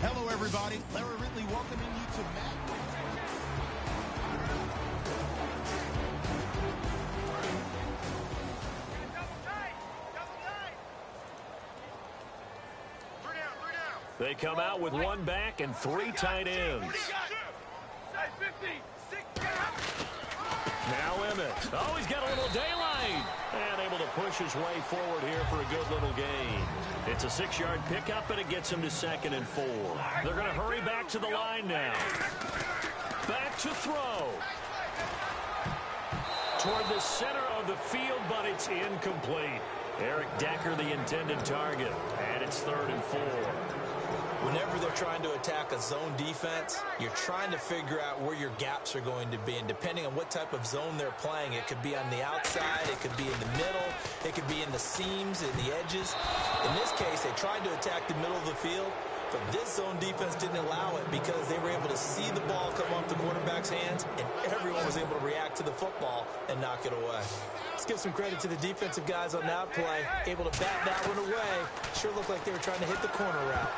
Hello, everybody. Larry Ridley welcoming you to Madden. They come out with one back and three tight ends. Now Emmett. Oh, he's got a little daylight. And able to push his way forward here for a good little gain. It's a 6-yard pickup, and it gets him to 2nd and 4. They're going to hurry back to the line now. Back to throw. Toward the center of the field, but it's incomplete. Eric Decker, the intended target. And it's 3rd and 4. Whenever they're trying to attack a zone defense, you're trying to figure out where your gaps are going to be. And depending on what type of zone they're playing, it could be on the outside, it could be in the middle, it could be in the seams, in the edges. In this case, they tried to attack the middle of the field, but this zone defense didn't allow it because they were able to see the ball come off the quarterback's hands, and everyone was able to react to the football and knock it away. Let's give some credit to the defensive guys on that play, able to bat that one away. Sure looked like they were trying to hit the corner route.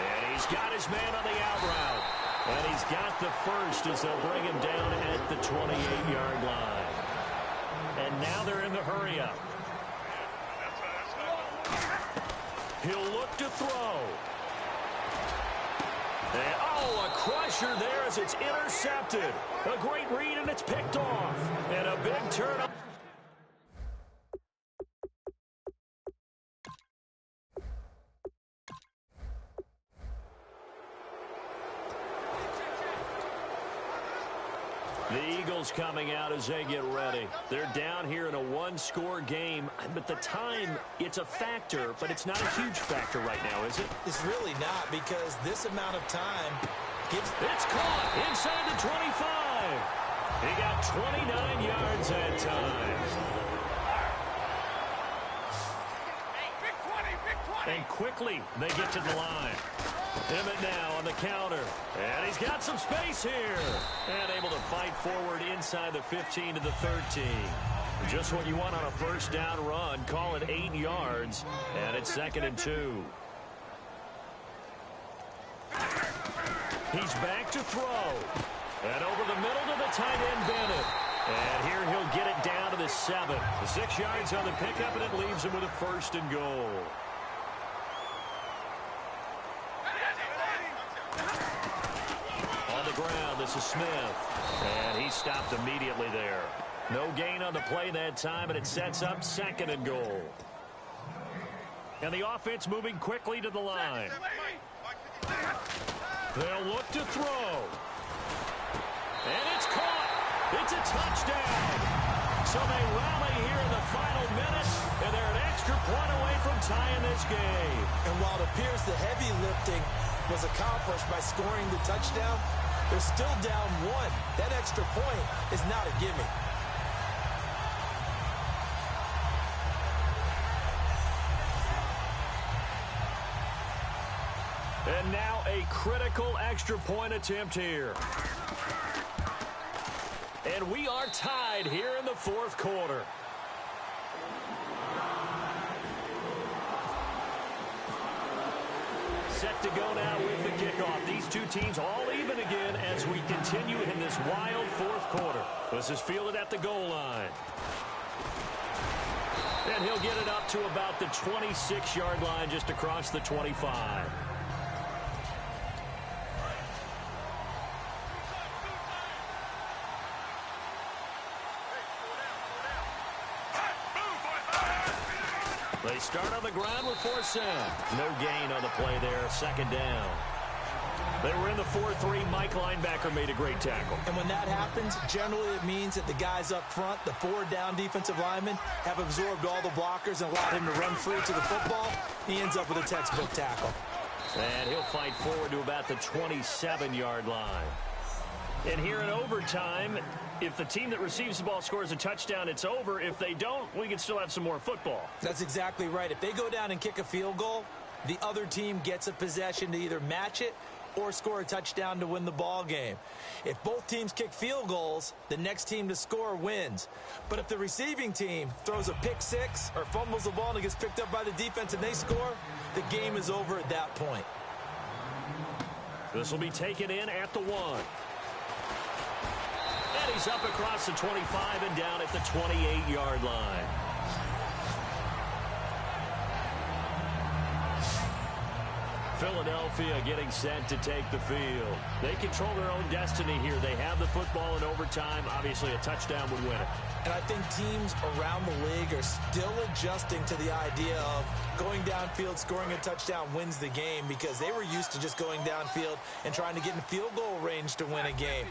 And he's got his man on the out route. And he's got the first as they'll bring him down at the 28-yard line. And now they're in the hurry-up. He'll look to throw. And, oh, a crusher there as it's intercepted. A great read, and it's picked off. And a big turnover. The Eagles coming out as they get ready. They're down here in a one-score game, but the time, it's a factor, but it's not a huge factor right now, is it? It's really not, because this amount of time gives... It's caught inside the 25. He got 29 yards that time. And quickly, they get to the line. Emmett now on the counter. And he's got some space here. And able to fight forward inside the 15 to the 13. Just what you want on a first down run. Call it 8 yards. And it's 2nd and 2. He's back to throw. And over the middle to the tight end, Bennett. And here he'll get it down to the 7. The 6 yards on the pickup, and it leaves him with a 1st and goal. Ground. This is Smith. And he stopped immediately there. No gain on the play that time, and it sets up 2nd and goal. And the offense moving quickly to the line. They'll look to throw. And it's caught. It's a touchdown. So they rally here in the final minutes, and they're an extra point away from tying this game. And while it appears the heavy lifting was accomplished by scoring the touchdown, they're still down 1. That extra point is not a gimme. And now a critical extra point attempt here. And we are tied here in the 4th quarter. Set to go now with the kickoff. These two teams all even again as we continue in this wild 4th quarter. This is fielded at the goal line. And he'll get it up to about the 26-yard line just across the 25. They start on the ground with 4 cents. No gain on the play there. 2nd down. They were in the 4-3. Mike linebacker made a great tackle. And when that happens, generally it means that the guys up front, the 4 down defensive linemen, have absorbed all the blockers and allowed him to run free to the football. He ends up with a textbook tackle. And he'll fight forward to about the 27-yard line. And here in overtime, if the team that receives the ball scores a touchdown, it's over. If they don't, we can still have some more football. That's exactly right. If they go down and kick a field goal, the other team gets a possession to either match it or score a touchdown to win the ball game. If both teams kick field goals, the next team to score wins. But if the receiving team throws a pick six or fumbles the ball and it gets picked up by the defense and they score, the game is over at that point. This will be taken in at the 1. And he's up across the 25 and down at the 28-yard line. Philadelphia getting set to take the field. They control their own destiny here. They have the football in overtime. Obviously, a touchdown would win it. And I think teams around the league are still adjusting to the idea of going downfield, scoring a touchdown wins the game, because they were used to just going downfield and trying to get in field goal range to win a game.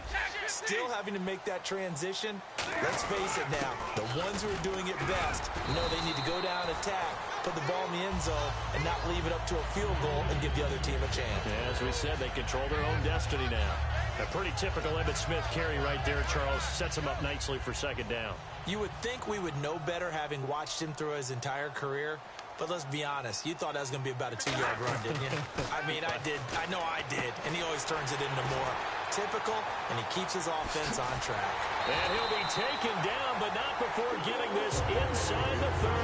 Still having to make that transition. Let's face it now, the ones who are doing it best know they need to go down, attack, put the ball in the end zone, and not leave it up to a field goal and give the other team a chance. Yeah, as we said, they control their own destiny now. A pretty typical Emmitt Smith carry right there, Charles. Sets him up nicely for second down. You would think we would know better having watched him through his entire career, but let's be honest. You thought that was going to be about a 2-yard run, didn't you? I mean, I did. I know I did. And he always turns it into more. Typical, and he keeps his offense on track. And he'll be taken down, but not before getting this inside the 30.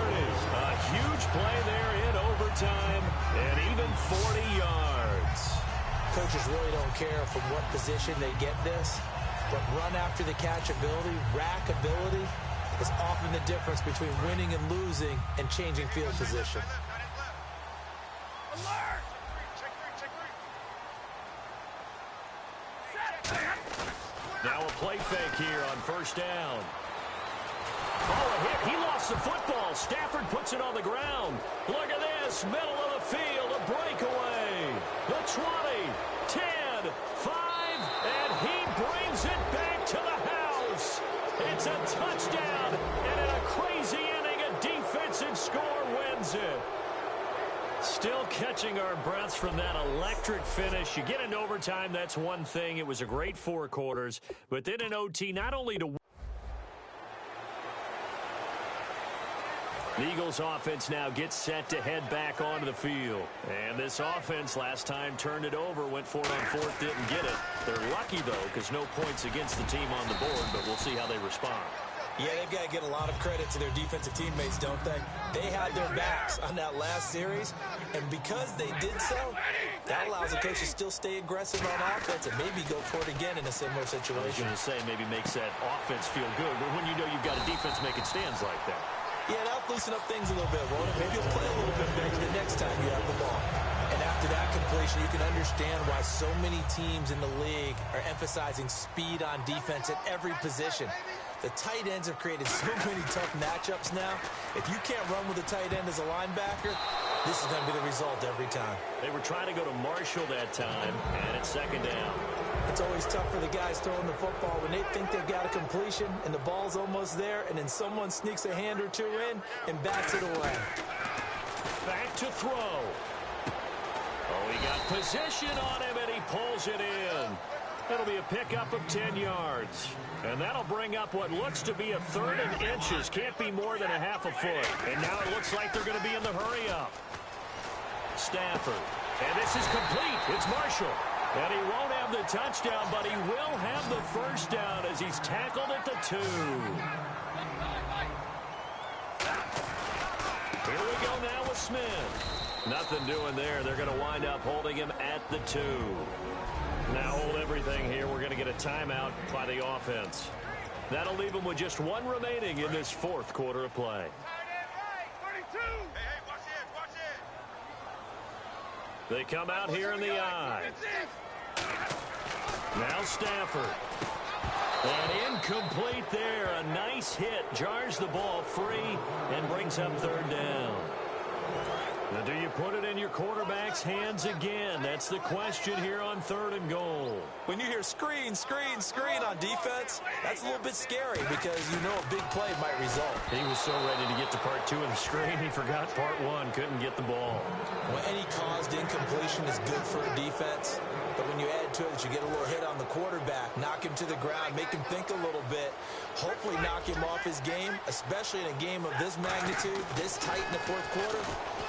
A huge play there in overtime, and even 40 yards. Coaches really don't care from what position they get this, but run after the catch ability, rack ability, is often the difference between winning and losing and changing field position. Now a play fake here on first down. Oh, a hit. He lost the football. Stafford puts it on the ground. Look at this. Middle of the field. A breakaway. The 20, 10, 5, and he brings it back to the house. It's a touchdown, and in a crazy inning, a defensive score wins it. Still catching our breaths from that electric finish. You get into overtime, that's one thing. It was a great 4 quarters. But then in OT, not only to... The Eagles offense now gets set to head back onto the field. And this offense last time turned it over, went for it on 4th, didn't get it. They're lucky, though, because no points against the team on the board, but we'll see how they respond. Yeah, they've got to get a lot of credit to their defensive teammates, don't they? They had their backs on that last series, and because they did so, that allows the coach to still stay aggressive on offense and maybe go for it again in a similar situation. I was going to say maybe makes that offense feel good, but when you know you've got a defense making stands like that. Yeah, that'll loosen up things a little bit, won't it? Maybe you'll play a little bit better the next time you have the ball. And after that completion, you can understand why so many teams in the league are emphasizing speed on defense at every position. The tight ends have created so many tough matchups now. If you can't run with a tight end as a linebacker, this is going to be the result every time. They were trying to go to Marshall that time, and it's second down. It's always tough for the guys throwing the football when they think they've got a completion and the ball's almost there, and then someone sneaks a hand or two in and bats it away. Back to throw. Oh, he got position on him, and he pulls it in. It'll be a pickup of 10 yards. And that'll bring up what looks to be a 3rd and inches. Can't be more than a half a foot. And now it looks like they're going to be in the hurry-up. Stafford. And this is complete. It's Marshall. And he won't have the touchdown, but he will have the first down as he's tackled at the 2. Here we go now with Smith. Nothing doing there. They're going to wind up holding him at the 2. Now hold everything here. We're going to get a timeout by the offense. That'll leave them with just 1 remaining in this 4th quarter of play. They come out here in the I. Now Stafford. And incomplete there. A nice hit. Jars the ball free and brings up 3rd down. Now, do you put it in your quarterback's hands again? That's the question here on 3rd and goal. When you hear screen, screen, screen on defense, that's a little bit scary because you know a big play might result. He was so ready to get to part 2 of the screen, he forgot part 1, couldn't get the ball. Well, any caused incompletion is good for a defense, but when you add to it that you get a little hit on the quarterback, knock him to the ground, make him think a little bit, hopefully knock him off his game, especially in a game of this magnitude, this tight in the 4th quarter.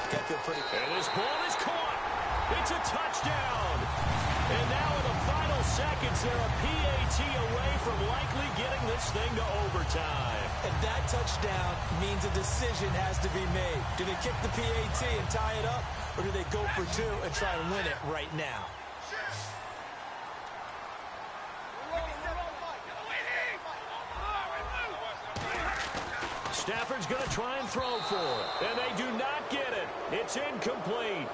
Can't feel pretty. And this ball is caught. It's a touchdown. And now in the final seconds, they're a PAT away from likely getting this thing to overtime. And that touchdown means a decision has to be made. Do they kick the PAT and tie it up, or do they go for 2 and try and win it right now? Stafford's going to try and throw for it. And they do not get it. It's incomplete.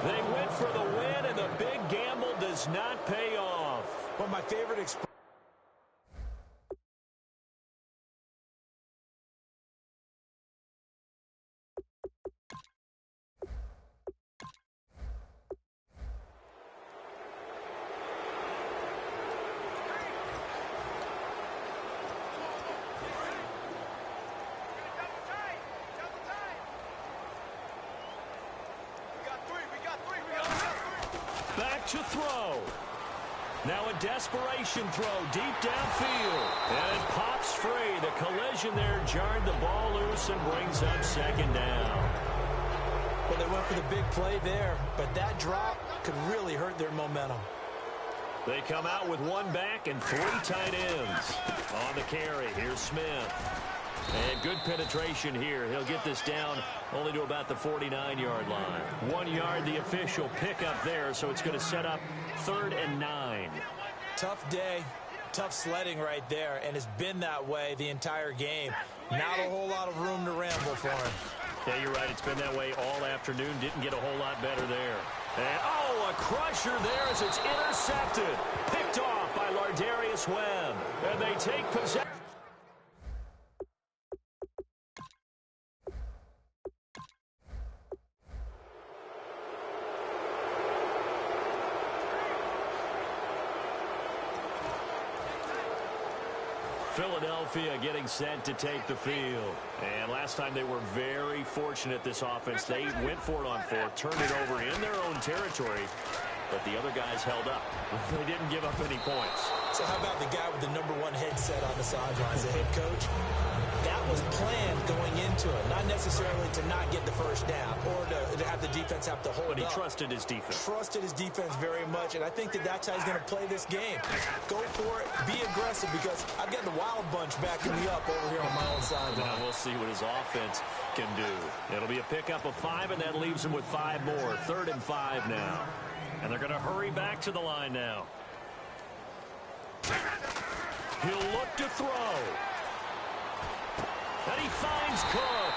They went for the win, and the big gamble does not pay off. Well, my favorite expression. Back to throw. Now a desperation throw deep downfield. And it pops free. The collision there jarred the ball loose and brings up second down. Well, they went for the big play there, but that drop could really hurt their momentum. They come out with one back and three tight ends. On the carry, here's Smith. And good penetration here. He'll get this down only to about the 49-yard line. 1 yard, the official pickup there, so it's going to set up 3rd and 9. Tough day, tough sledding right there, and it's been that way the entire game. Not a whole lot of room to ramble for him. Yeah, you're right. It's been that way all afternoon. Didn't get a whole lot better there. And, oh, a crusher there as it's intercepted. Picked off by Lardarius Webb. And they take possession. Philadelphia getting set to take the field. And last time they were very fortunate, this offense. They went for it on 4th, turned it over in their own territory, but the other guys held up. They didn't give up any points. So how about the guy with the #1 headset on the sidelines, the head coach? That was planned going into it, not necessarily to not get the first down or to have the defense have to hold up. But he trusted his defense. Trusted his defense very much, and I think that's how he's going to play this game. Go for it, be aggressive, because I've got the wild bunch backing me up over here on my own sideline. Now we'll see what his offense can do. It'll be a pickup of 5, and that leaves him with 5 more. 3rd and 5 now. And they're going to hurry back to the line now. He'll look to throw. And he finds Cook.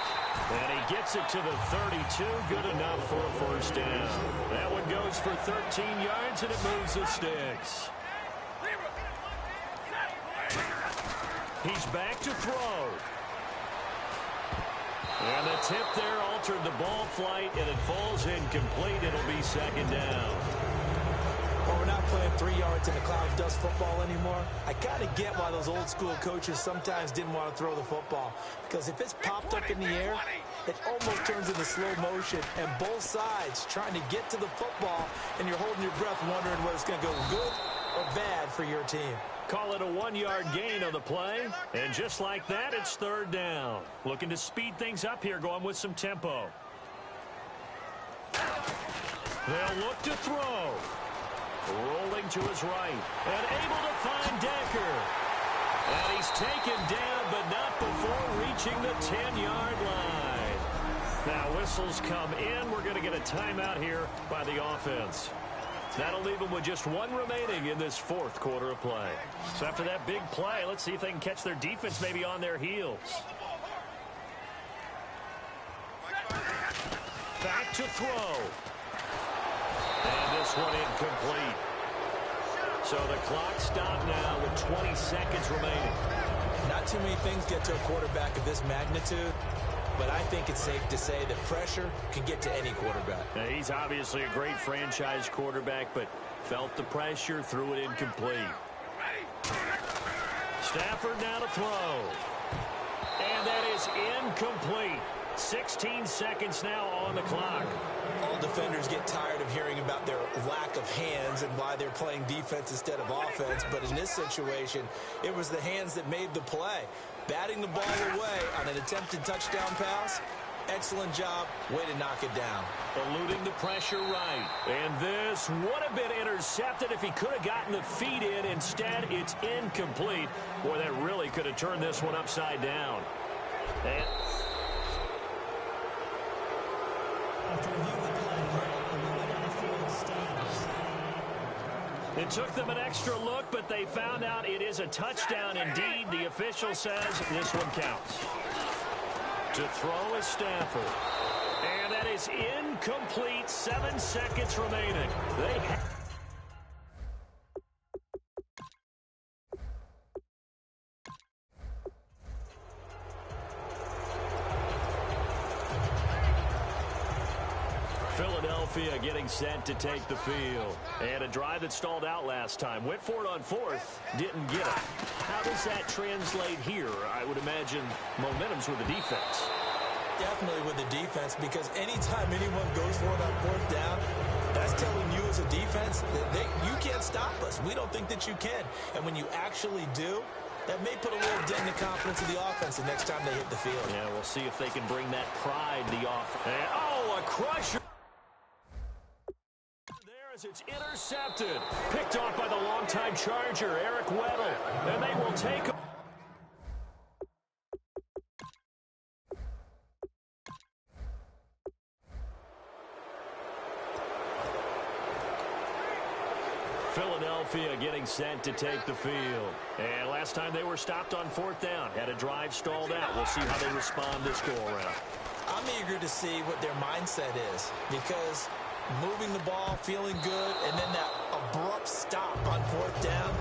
And he gets it to the 32. Good enough for a first down. That one goes for 13 yards, and it moves the sticks. He's back to throw. And the tip there altered the ball flight, and it falls incomplete. It'll be second down. Well, we're not playing 3 yards in the cloud of dust football anymore. I kind of get why those old school coaches sometimes didn't want to throw the football. Because if it's popped up in the air, it almost turns into slow motion. And both sides trying to get to the football, and you're holding your breath wondering whether it's going to go good or bad for your team. Call it a 1-yard gain on the play. And just like that, it's 3rd down. Looking to speed things up here, going with some tempo. They'll look to throw. Rolling to his right. And able to find Decker. And he's taken down, but not before reaching the 10-yard line. Now whistles come in. We're going to get a timeout here by the offense. That'll leave them with just 1 remaining in this 4th quarter of play. So after that big play, let's see if they can catch their defense maybe on their heels. Back to throw. And this one incomplete. So the clock stopped now with 20 seconds remaining. Not too many things get to a quarterback of this magnitude, but I think it's safe to say that pressure can get to any quarterback. Now, he's obviously a great franchise quarterback, but felt the pressure, threw it incomplete. Stafford now to throw. And that is incomplete. 16 seconds now on the clock. All defenders get tired of hearing about their lack of hands and why they're playing defense instead of offense. But in this situation, it was the hands that made the play. Batting the ball away on an attempted touchdown pass. Excellent job. Way to knock it down. Eluding the pressure right. And this would have been intercepted if he could have gotten the feet in. Instead, it's incomplete. Boy, that really could have turned this one upside down. And it took them an extra look, but they found out it is a touchdown indeed. The official says this one counts. To throw is Stafford. And that is incomplete. 7 seconds remaining. Philadelphia getting set to take the field. And a drive that stalled out last time. Went for it on fourth. Didn't get it. How does that translate here? I would imagine momentum's with the defense. Definitely with the defense, because anytime anyone goes for it on fourth down, that's telling you as a defense that you can't stop us. We don't think that you can. And when you actually do, that may put a little dent in the confidence of the offense the next time they hit the field. Yeah, we'll see if they can bring that pride to the offense. Oh, a crusher. There as it's intercepted. Picked off by the longtime Charger, Eric Weddle. And they will take him. Philadelphia getting set to take the field. And last time they were stopped on fourth down. Had a drive stalled out. We'll see how they respond this go-around. I'm eager to see what their mindset is, because moving the ball, feeling good, and then that abrupt stop on fourth down,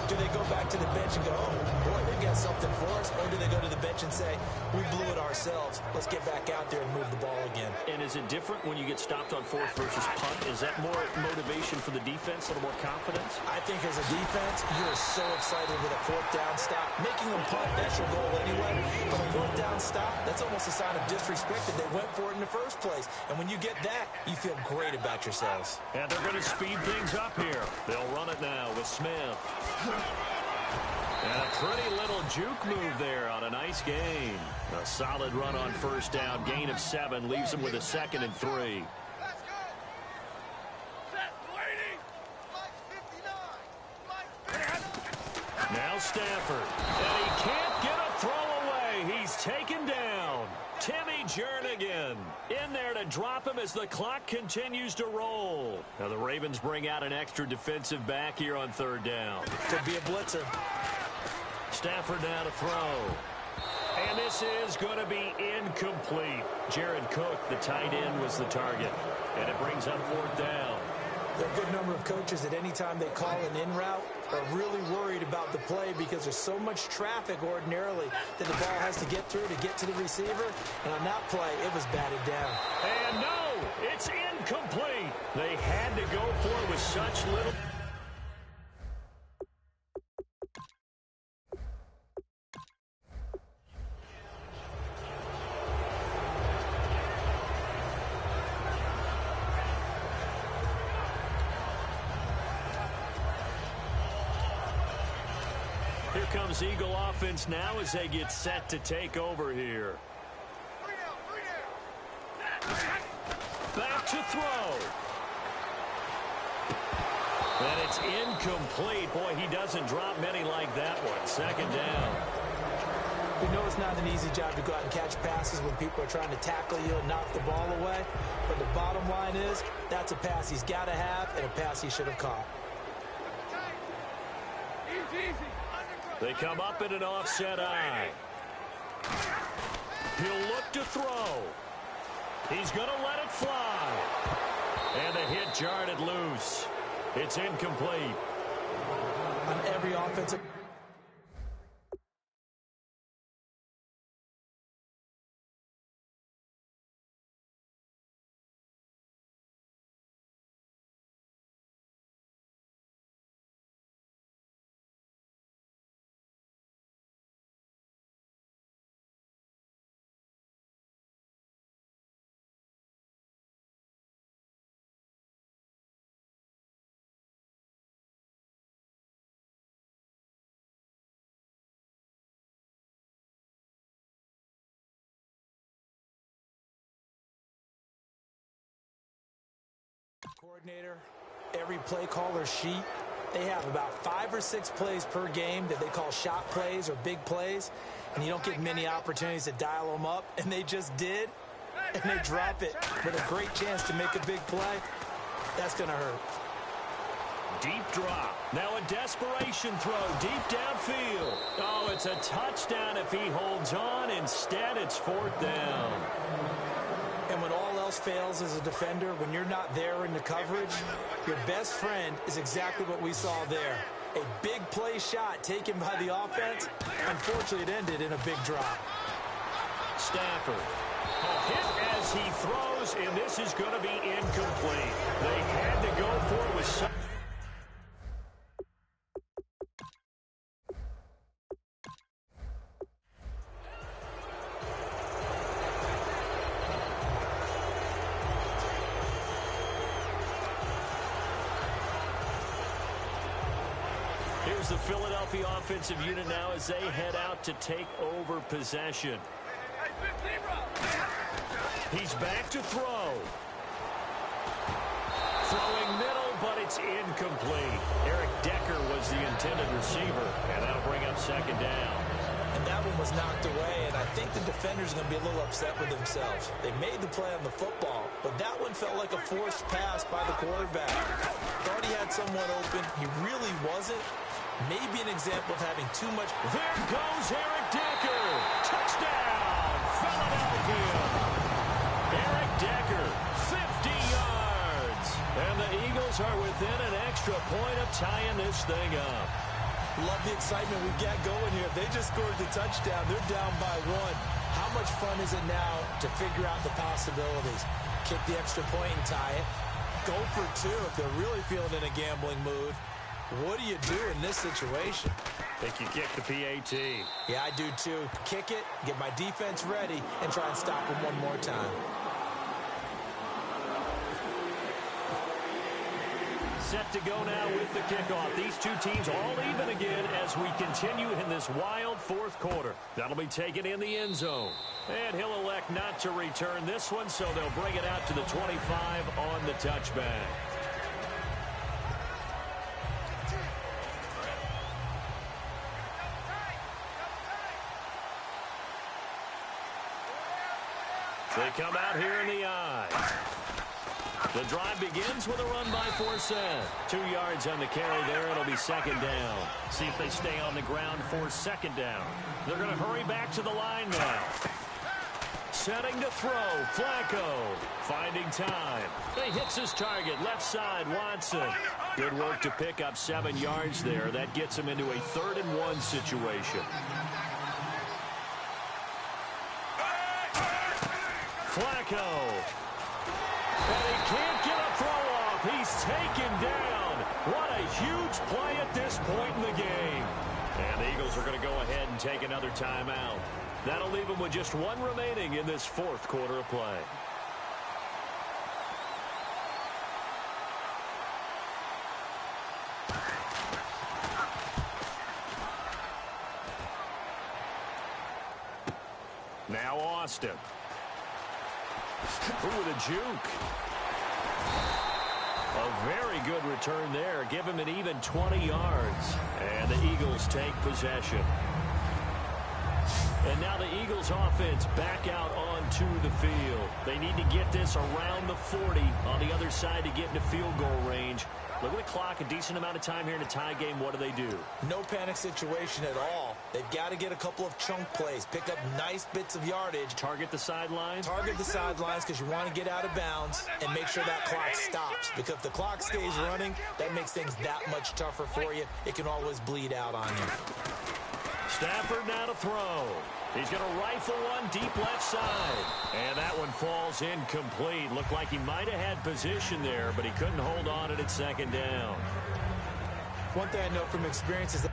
do they go back to the bench and go, oh, boy, they've got something for us, or do they go to the bench and say, we blew it ourselves, let's get back out there and move the ball again? And is it different when you get stopped on fourth versus punt? Is that more motivation for the defense, a little more confidence? I think as a defense, you're so excited with a fourth down stop. Making them punt, that's your goal anyway. But a fourth down stop, that's almost a sign of disrespect that they went for it in the first place. And when you get that, you feel great about yourselves. And they're going to speed things up here. They'll run it now with Smith. And a pretty little juke move there on a nice gain. A solid run on first down. Gain of 7 leaves them with a 2nd and 3. Now Stafford. And he can't get a throw away. He's taken down. Timmy Jernigan in there to drop him as the clock continues to roll. Now the Ravens bring out an extra defensive back here on third down. Could be a blitzer. Stafford now to throw. And this is going to be incomplete. Jared Cook, the tight end, was the target. And it brings up fourth down. There are a good number of coaches that any time they call an in route are really worried about the play, because there's so much traffic ordinarily that the ball has to get through to get to the receiver. And on that play, it was batted down. And no, it's incomplete. They had to go for it with such little... Here comes Eagle offense now as they get set to take over here. Back to throw. And it's incomplete. Boy, he doesn't drop many like that one. 2nd down. We know it's not an easy job to go out and catch passes when people are trying to tackle you and knock the ball away. But the bottom line is, that's a pass he's got to have and a pass he should have caught. They come up in an offset eye. He'll look to throw. He's going to let it fly. And the hit jarred it loose. It's incomplete. On every offensive... coordinator, every play caller sheet, they have about 5 or 6 plays per game that they call shot plays or big plays, and you don't get many opportunities to dial them up, and they just did, and they drop it with a great chance to make a big play. That's going to hurt. Deep drop. Now a desperation throw deep downfield. Oh, it's a touchdown if he holds on. Instead, it's fourth down. And when all else fails as a defender, when you're not there in the coverage, your best friend is exactly what we saw there. A big play shot taken by the offense. Unfortunately, it ended in a big drop. Stafford. A hit as he throws, and this is going to be incomplete. They had to go for it with some... Here's the Philadelphia offensive unit now as they head out to take over possession. He's back to throw. Throwing middle, but it's incomplete. Eric Decker was the intended receiver, and that'll bring up second down. And that one was knocked away, and I think the defender's going to be a little upset with themselves. They made the play on the football, but that one felt like a forced pass by the quarterback. Thought he had someone open. He really wasn't. Maybe an example of having too much. There goes Eric Decker. Touchdown, Philadelphia. Eric Decker, 50 yards. And the Eagles are within an extra point of tying this thing up. Love the excitement we got going here. They just scored the touchdown. They're down by one. How much fun is it now to figure out the possibilities? Kick the extra point and tie it. Go for two if they're really feeling in a gambling mood. What do you do in this situation? Think you kick the PAT. Yeah, I do too. Kick it, get my defense ready, and try and stop them one more time. Set to go now with the kickoff. These two teams all even again as we continue in this wild fourth quarter. That'll be taken in the end zone. And he'll elect not to return this one, so they'll bring it out to the 25 on the touchback. They come out here in the eye. The drive begins with a run by Forsett. 2 yards on the carry there. It'll be second down. See if they stay on the ground for second down. They're going to hurry back to the line now. Setting to throw. Flacco finding time. He hits his target. Left side, Watson. Good work to pick up 7 yards there. That gets him into a 3rd and 1 situation. Flacco. And he can't get a throw off. He's taken down. What a huge play at this point in the game. And the Eagles are going to go ahead and take another timeout. That'll leave them with just one remaining in this fourth quarter of play. Now Austin. Ooh, with a juke. A very good return there. Give him an even 20 yards. And the Eagles take possession. And now the Eagles offense back out onto the field. They need to get this around the 40 on the other side to get into field goal range. Look at the clock, a decent amount of time here in a tie game. What do? No panic situation at all. They've got to get a couple of chunk plays, pick up nice bits of yardage. Target the sidelines? Target the sidelines because you want to get out of bounds and make sure that clock stops. Because if the clock stays running, that makes things that much tougher for you. It can always bleed out on you. Stafford now to throw. He's going to rifle one deep left side. And that one falls incomplete. Looked like he might have had position there, but he couldn't hold on at second down. One thing I know from experience is that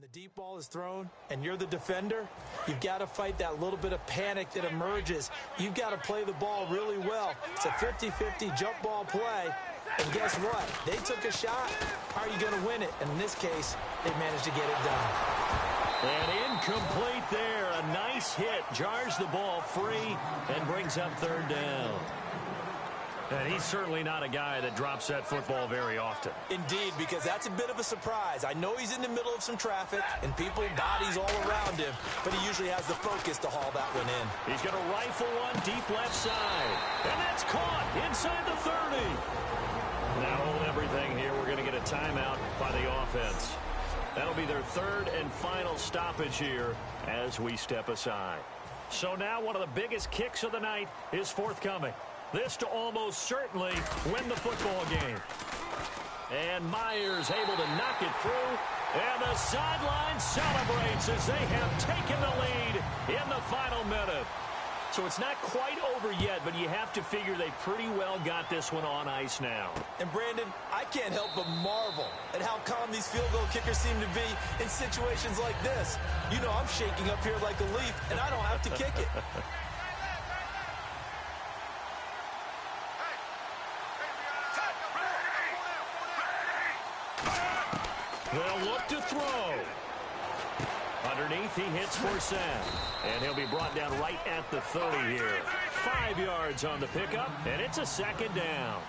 When the deep ball is thrown and you're the defender, you've got to fight that little bit of panic that emerges. You've got to play the ball really well. It's a 50-50 jump ball play. And guess what? They took a shot. How are you going to win it? And in this case, they managed to get it done. And incomplete there. A nice hit. Jars the ball free and brings up third down. And he's certainly not a guy that drops that football very often. Indeed, because that's a bit of a surprise. I know he's in the middle of some traffic and people, bodies all around him, but he usually has the focus to haul that one in. He's going to rifle one deep left side. And that's caught inside the 30. Now hold everything here. We're going to get a timeout by the offense. That'll be their third and final stoppage here as we step aside. So now one of the biggest kicks of the night is forthcoming. This to almost certainly win the football game. And Myers able to knock it through. And the sideline celebrates as they have taken the lead in the final minute. So it's not quite over yet, but you have to figure they pretty well got this one on ice now. And Brandon, I can't help but marvel at how calm these field goal kickers seem to be in situations like this. You know I'm shaking up here like a leaf, and I don't have to kick it. They'll look to throw. Underneath, he hits for Sam. And he'll be brought down right at the 30 here. 5 yards on the pickup, and it's a second down.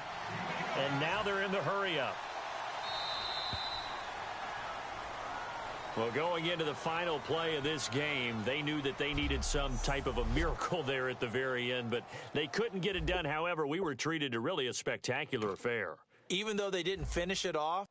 And now they're in the hurry-up. Well, going into the final play of this game, they knew that they needed some type of a miracle there at the very end, but they couldn't get it done. However, we were treated to really a spectacular affair. Even though they didn't finish it off,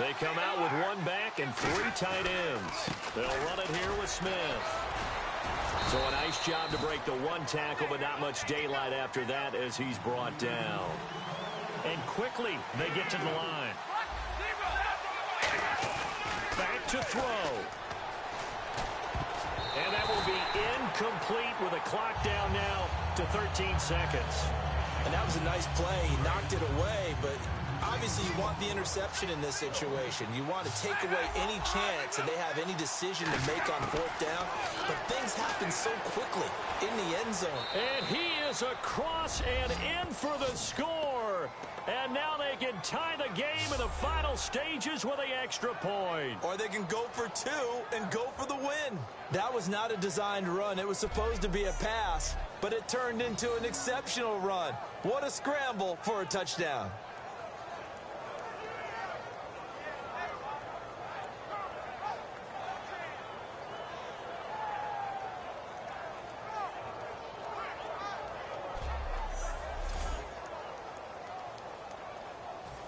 They come out with one back and three tight ends. They'll run it here with Smith. So a nice job to break the one tackle, but not much daylight after that as he's brought down. And quickly they get to the line. Back to throw. And that will be incomplete with a clock down now to 13 seconds. And that was a nice play. He knocked it away, but obviously you want the interception in this situation. You want to take away any chance and they have any decision to make on fourth down. But things happen so quickly in the end zone. And he is across and in for the score. And now they can tie the game in the final stages with the extra point. Or they can go for two and go for the win. That was not a designed run. It was supposed to be a pass, but it turned into an exceptional run. What a scramble for a touchdown.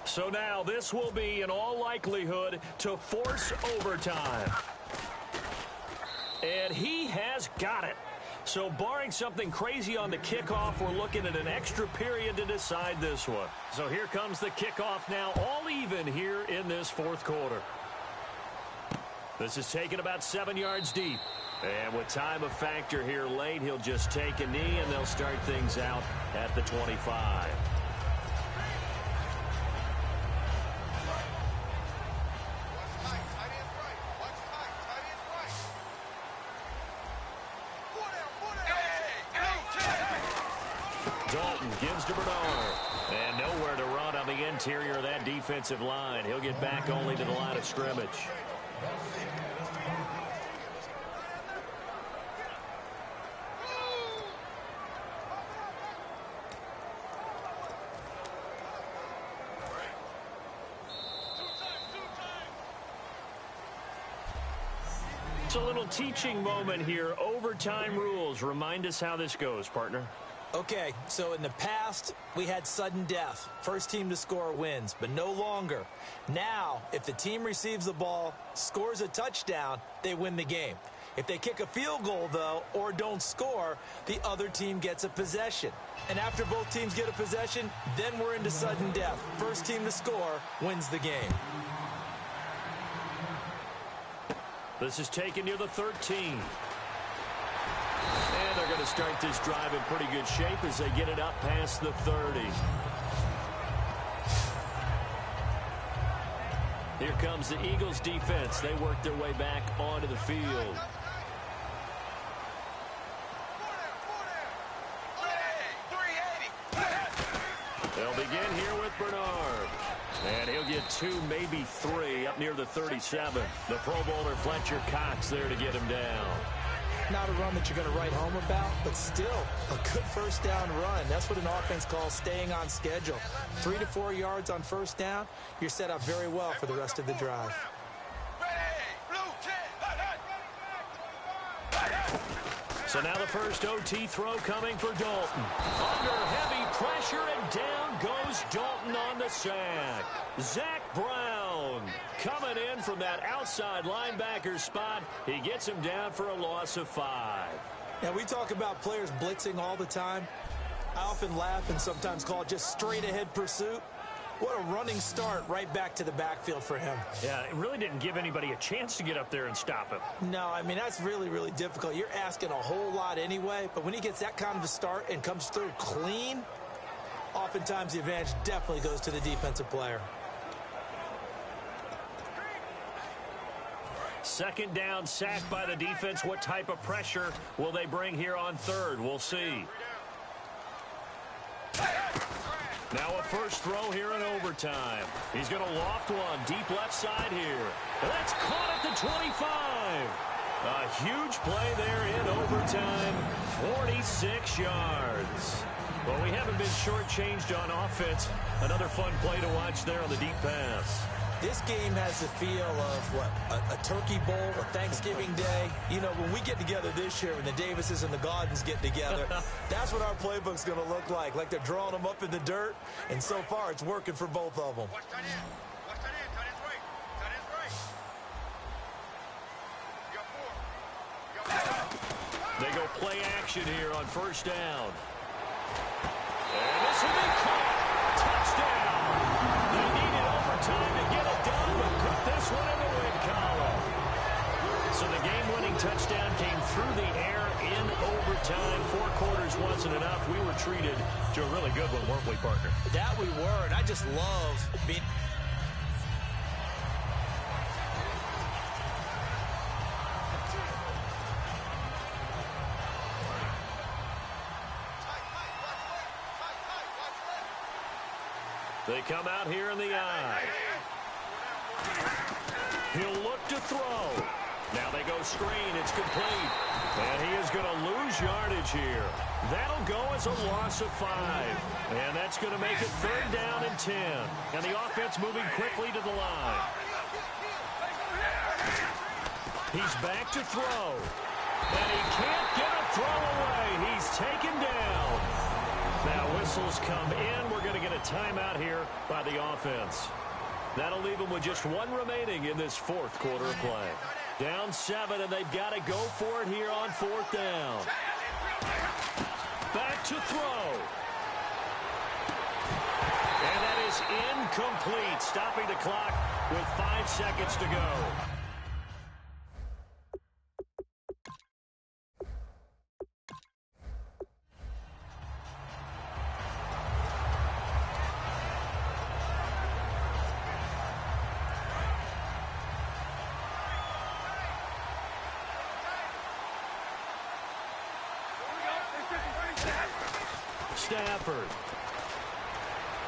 So now this will be, in all likelihood, to force overtime. And he has got it. So barring something crazy on the kickoff, we're looking at an extra period to decide this one. So here comes the kickoff now, all even here in this fourth quarter. This is taken about 7 yards deep. And with time a factor here late, he'll just take a knee and they'll start things out at the 25. Dalton gives to Bernard. And nowhere to run on the interior of that defensive line. He'll get back only to the line of scrimmage. It's a little teaching moment here. Overtime rules. Remind us how this goes, partner. Okay, so in the past, we had sudden death. First team to score wins, but no longer. Now, if the team receives the ball, scores a touchdown, they win the game. If they kick a field goal, though, or don't score, the other team gets a possession. And after both teams get a possession, then we're into sudden death. First team to score wins the game. This is taken near the 13. And they're going to start this drive in pretty good shape as they get it up past the 30. Here comes the Eagles defense. They work their way back onto the field. They'll begin here with Bernard. And he'll get 2, maybe 3 up near the 37. The Pro Bowler Fletcher Cox there to get him down. Not a run that you're going to write home about, but still a good first down run. That's what an offense calls staying on schedule. 3 to 4 yards on first down, you're set up very well for the rest of the drive. So now the first OT throw coming for Dalton. Under heavy pressure, and down goes Dalton on the sack. Zach Brown coming in from that outside linebacker spot. He gets him down for a loss of 5. Now, we talk about players blitzing all the time. I often laugh and sometimes call it just straight-ahead pursuit. What a running start right back to the backfield for him. Yeah, it really didn't give anybody a chance to get up there and stop him. No, I mean, that's really, really difficult. You're asking a whole lot anyway, but when he gets that kind of a start and comes through clean, oftentimes the advantage definitely goes to the defensive player. Second down, sacked by the defense. What type of pressure will they bring here on third? We'll see. Now a first throw here in overtime. He's going to loft one deep left side here. That's caught at the 25. A huge play there in overtime. 46 yards. Well, we haven't been shortchanged on offense. Another fun play to watch there on the deep pass. This game has the feel of, what, a turkey bowl, a Thanksgiving day. You know, when we get together this year, when the Davises and the Gaudens get together, that's what our playbook's going to look like. Like they're drawing them up in the dirt, and so far it's working for both of them. play action here on first down. And this will be caught. Touchdown. They needed overtime to get it done, but put this one in the win column. So the game-winning touchdown came through the air in overtime. 4 quarters wasn't enough. We were treated to a really good one, weren't we, partner? That we were, and I just love being... They come out here in the eye. He'll look to throw. Now they go screen. It's complete. And he is going to lose yardage here. That'll go as a loss of 5. And that's going to make it 3rd down and 10. And the offense moving quickly to the line. He's back to throw. And he can't get a throw away. He's taken down. Now whistles come in. We're going to get a timeout here by the offense. That'll leave them with just 1 remaining in this 4th quarter of play. Down 7, and they've got to go for it here on 4th down. Back to throw. And that is incomplete, stopping the clock with 5 seconds to go. Stafford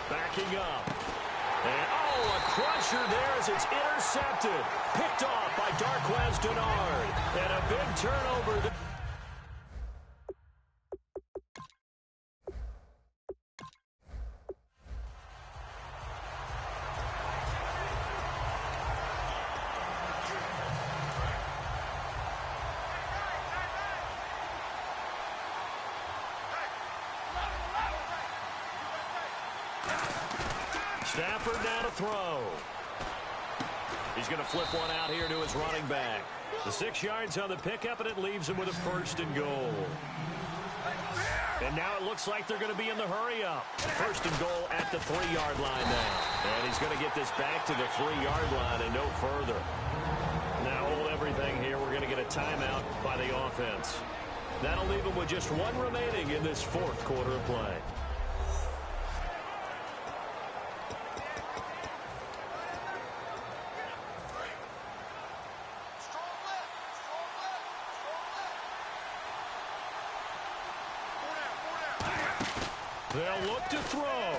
backing up. And, a crusher there as it's intercepted. Picked off by Darquez Denard. And a big turnover. Stafford now to throw. He's going to flip one out here to his running back. The 6 yards on the pickup, and it leaves him with a 1st and goal. And now it looks like they're going to be in the hurry-up. 1st and goal at the 3-yard line now. And he's going to get this back to the 3-yard line and no further. Now hold everything here. We're going to get a timeout by the offense. That'll leave him with just 1 remaining in this 4th quarter of play. They'll look to throw.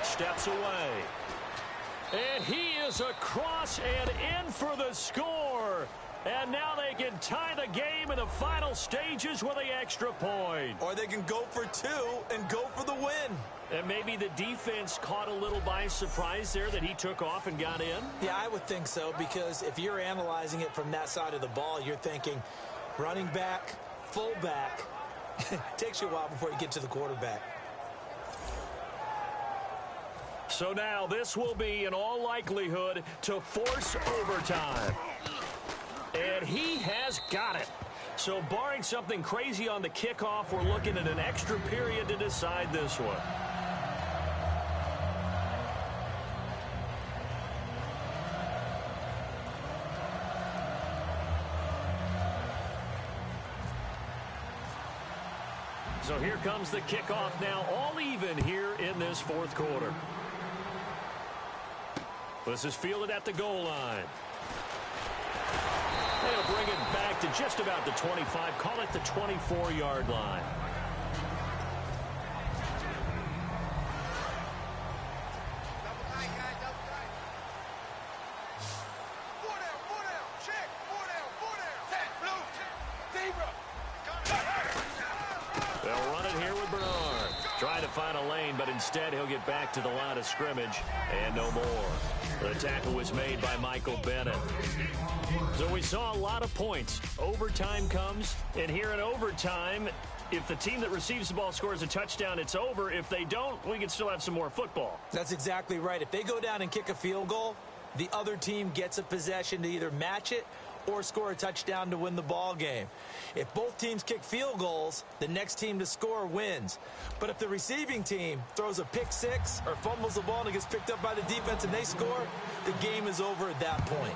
Steps away. And he is across and in for the score. And now they can tie the game in the final stages with the extra point. Or they can go for 2 and go for the win. And maybe the defense caught a little by surprise there that he took off and got in? Yeah, I would think so, because if you're analyzing it from that side of the ball, you're thinking running back, fullback. Takes you a while before you get to the quarterback. So now this will be, in all likelihood, to force overtime. And he has got it. So barring something crazy on the kickoff, we're looking at an extra period to decide this one. So here comes the kickoff now, all even here in this 4th quarter. This is fielded at the goal line. They'll bring it back to just about the 25. Call it the 24-yard line. They'll run it here with Bernard. Trying to find a lane, but instead he'll get back to the line of scrimmage and no more. The tackle was made by Michael Bennett. So we saw a lot of points. Overtime comes, and here in overtime, if the team that receives the ball scores a touchdown, it's over. If they don't, we can still have some more football. That's exactly right. If they go down and kick a field goal, the other team gets a possession to either match it or score a touchdown to win the ball game. If both teams kick field goals, the next team to score wins. But if the receiving team throws a pick six or fumbles the ball and it gets picked up by the defense and they score, the game is over at that point.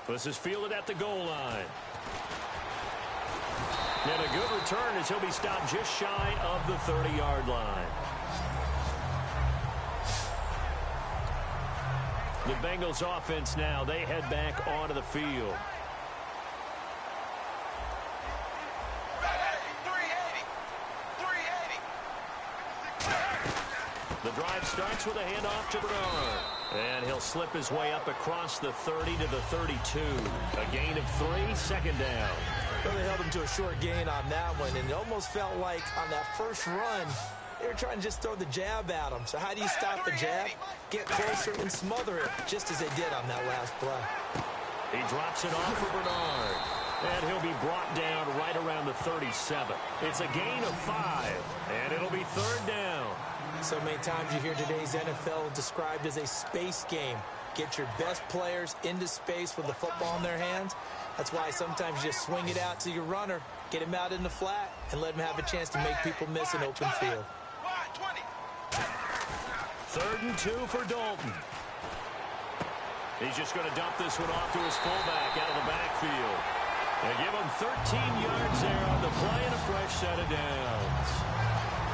This is fielded at the goal line. And a good return as he'll be stopped just shy of the 30-yard line. The Bengals offense now, they head back onto the field. The drive starts with a handoff to Bernard. And he'll slip his way up across the 30 to the 32. A gain of 3, second down. Well, they held him to a short gain on that one, and it almost felt like on that first run, they were trying to just throw the jab at him. So how do you stop the jab? Get closer and smother it, just as they did on that last play. He drops it off for Bernard. And he'll be brought down right around the 37. It's a gain of 5, and it'll be third down. So many times you hear today's NFL described as a space game. Get your best players into space with the football in their hands. That's why sometimes you just swing it out to your runner, get him out in the flat, and let him have a chance to make people miss an open field. 3rd and 2 for Dalton. He's just going to dump this one off to his fullback out of the backfield. They give him 13 yards there on the play and a fresh set of downs.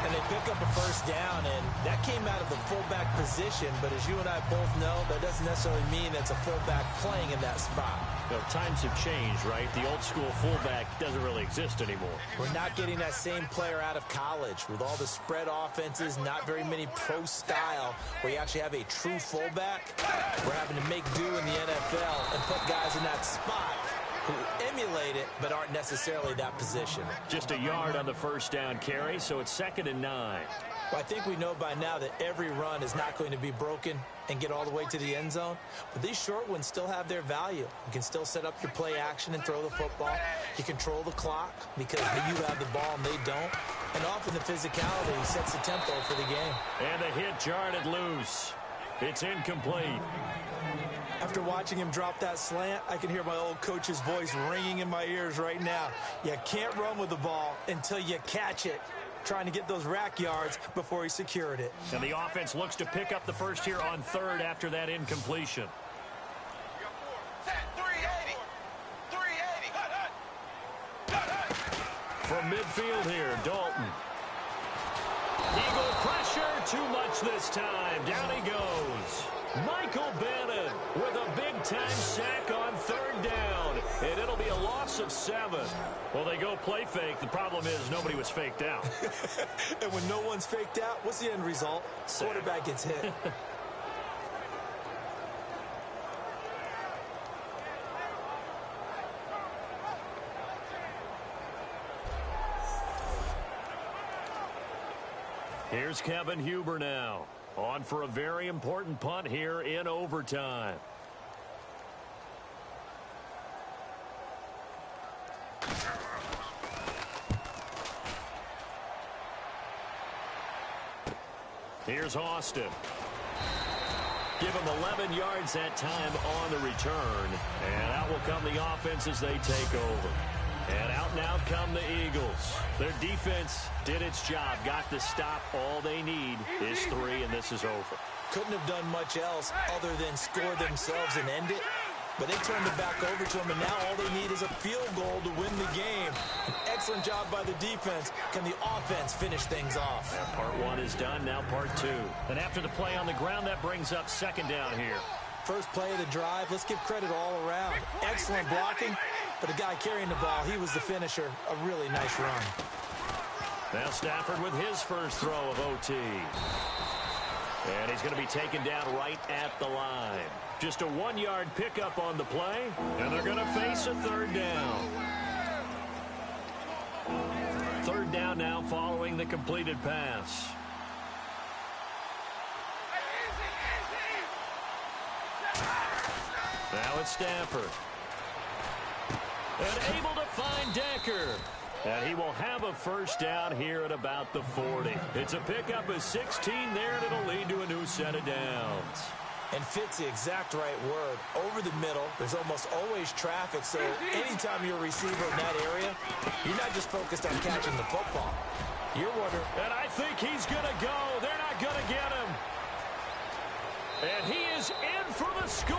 And they pick up a first down, and that came out of the fullback position. But as you and I both know, that doesn't necessarily mean it's a fullback playing in that spot. You know, times have changed, right? The old school fullback doesn't really exist anymore. We're not getting that same player out of college with all the spread offenses, not very many pro style, where you actually have a true fullback. We're having to make do in the NFL and put guys in that spot who emulate it but aren't necessarily that position. Just a yard on the first down carry, so it's 2nd and 9. Well, I think we know by now that every run is not going to be broken and get all the way to the end zone. But these short ones still have their value. You can still set up your play action and throw the football. You control the clock because you have the ball and they don't. And often the physicality sets the tempo for the game. And the hit jarred loose. It's incomplete. After watching him drop that slant, I can hear my old coach's voice ringing in my ears right now. You can't run with the ball until you catch it. Trying to get those rack yards before he secured it. And the offense looks to pick up the first here on 3rd after that incompletion. From midfield here, Dalton. Eagle pressure, too much this time. Down he goes. Michael Bannon with a big-time sack on 3rd down. And it'll be a loss of 7. Well, they go play fake. The problem is nobody was faked out. And when no one's faked out, what's the end result? Quarterback gets hit. Here's Kevin Huber now. On for a very important punt here in overtime. Here's Austin. Give him 11 yards that time on the return. And out will come the offense as they take over. And out now come the Eagles. Their defense did its job, got the stop. All they need is 3, and this is over. Couldn't have done much else other than score themselves and end it. But they turned it back over to them, and now all they need is a field goal to win the game. An excellent job by the defense. Can the offense finish things off? And part 1 is done, now part 2. And after the play on the ground, that brings up 2nd down here. First play of the drive, let's give credit all around. Excellent blocking, but the guy carrying the ball, he was the finisher. A really nice run. Now Stafford with his first throw of OT. And he's going to be taken down right at the line. Just a 1-yard pickup on the play, and they're going to face a 3rd down. 3rd down now following the completed pass. Now it's Stafford. And able to find Decker. And he will have a first down here at about the 40. It's a pickup of 16 there, and it'll lead to a new set of downs. And fit's the exact right word. Over the middle, there's almost always traffic, so anytime you're a receiver in that area, you're not just focused on catching the football. You're wondering. And I think he's going to go. They're not going to get him. And he is in for the score.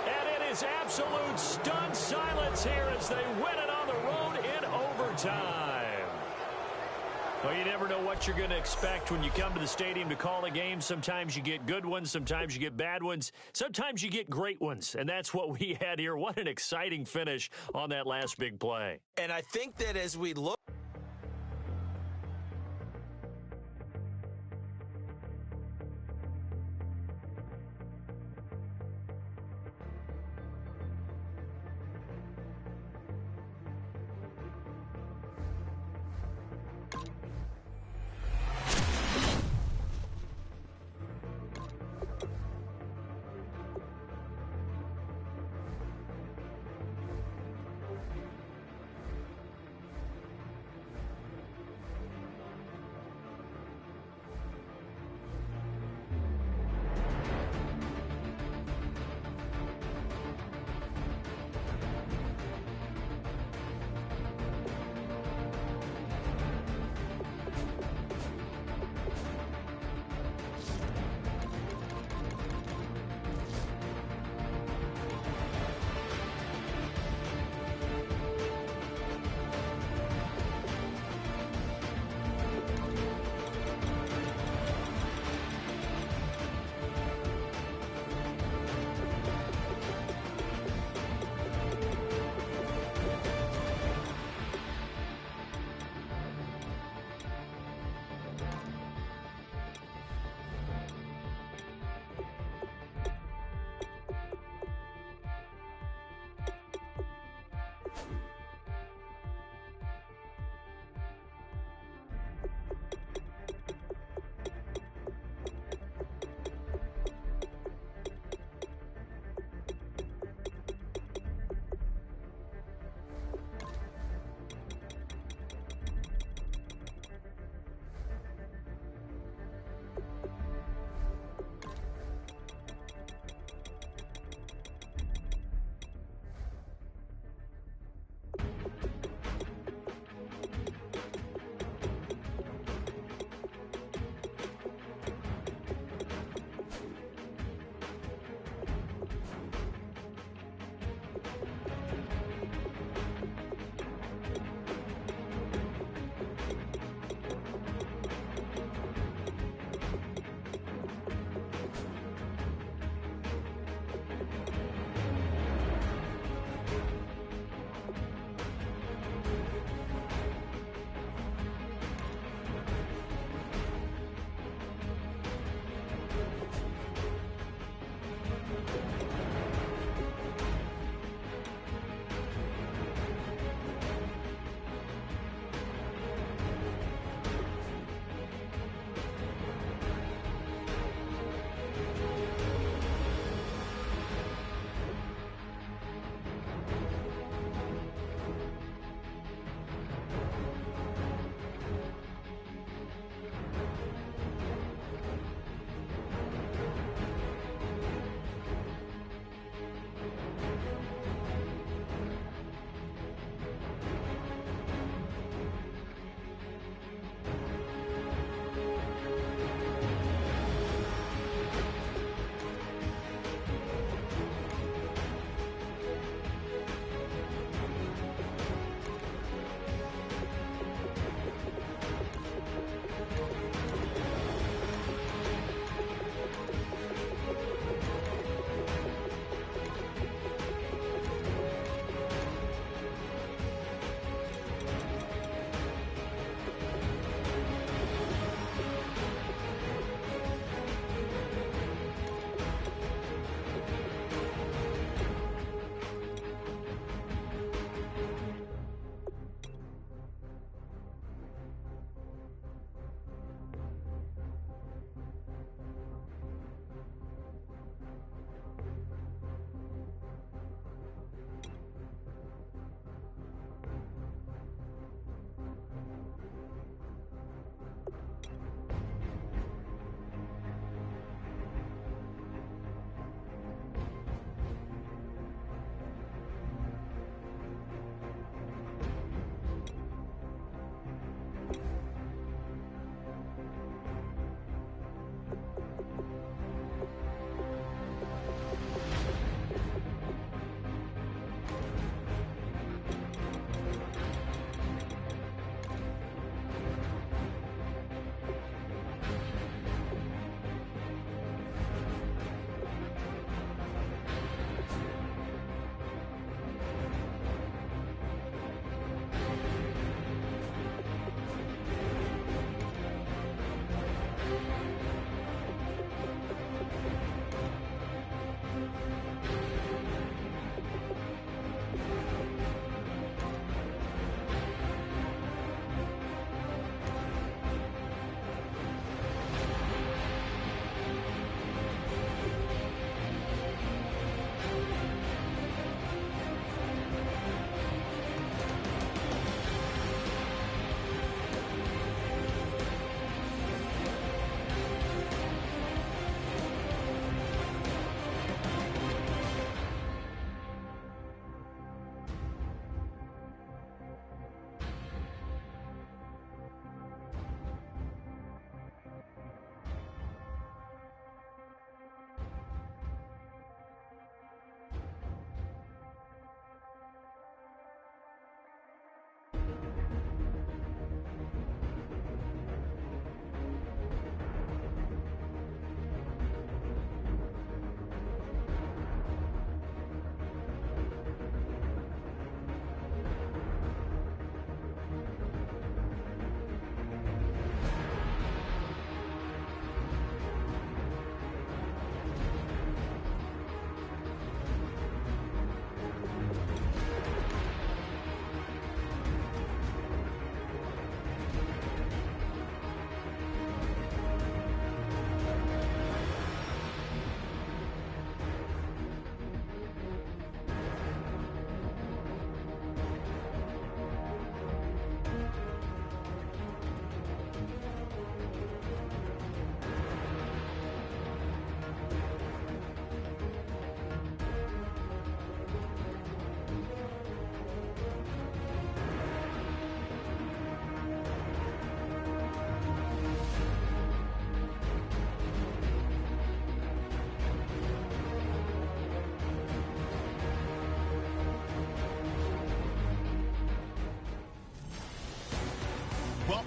And it is absolute stunned silence here as they win it on the road in overtime. Well, you never know what you're going to expect when you come to the stadium to call a game. Sometimes you get good ones. Sometimes you get bad ones. Sometimes you get great ones. And that's what we had here. What an exciting finish on that last big play. And I think that as we look,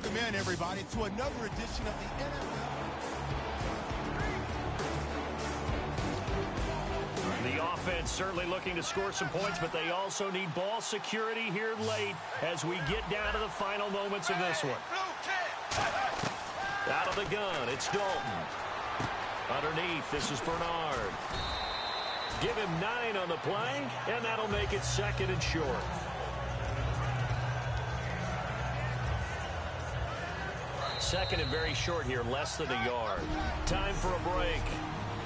Welcome in, everybody, to another edition of the NFL. The offense certainly looking to score some points, but they also need ball security here late as we get down to the final moments of this one. Out of the gun, it's Dalton. Underneath, this is Bernard. Give him 9 on the play, and that'll make it 2nd and short. Second and very short here, less than a yard. Time for a break.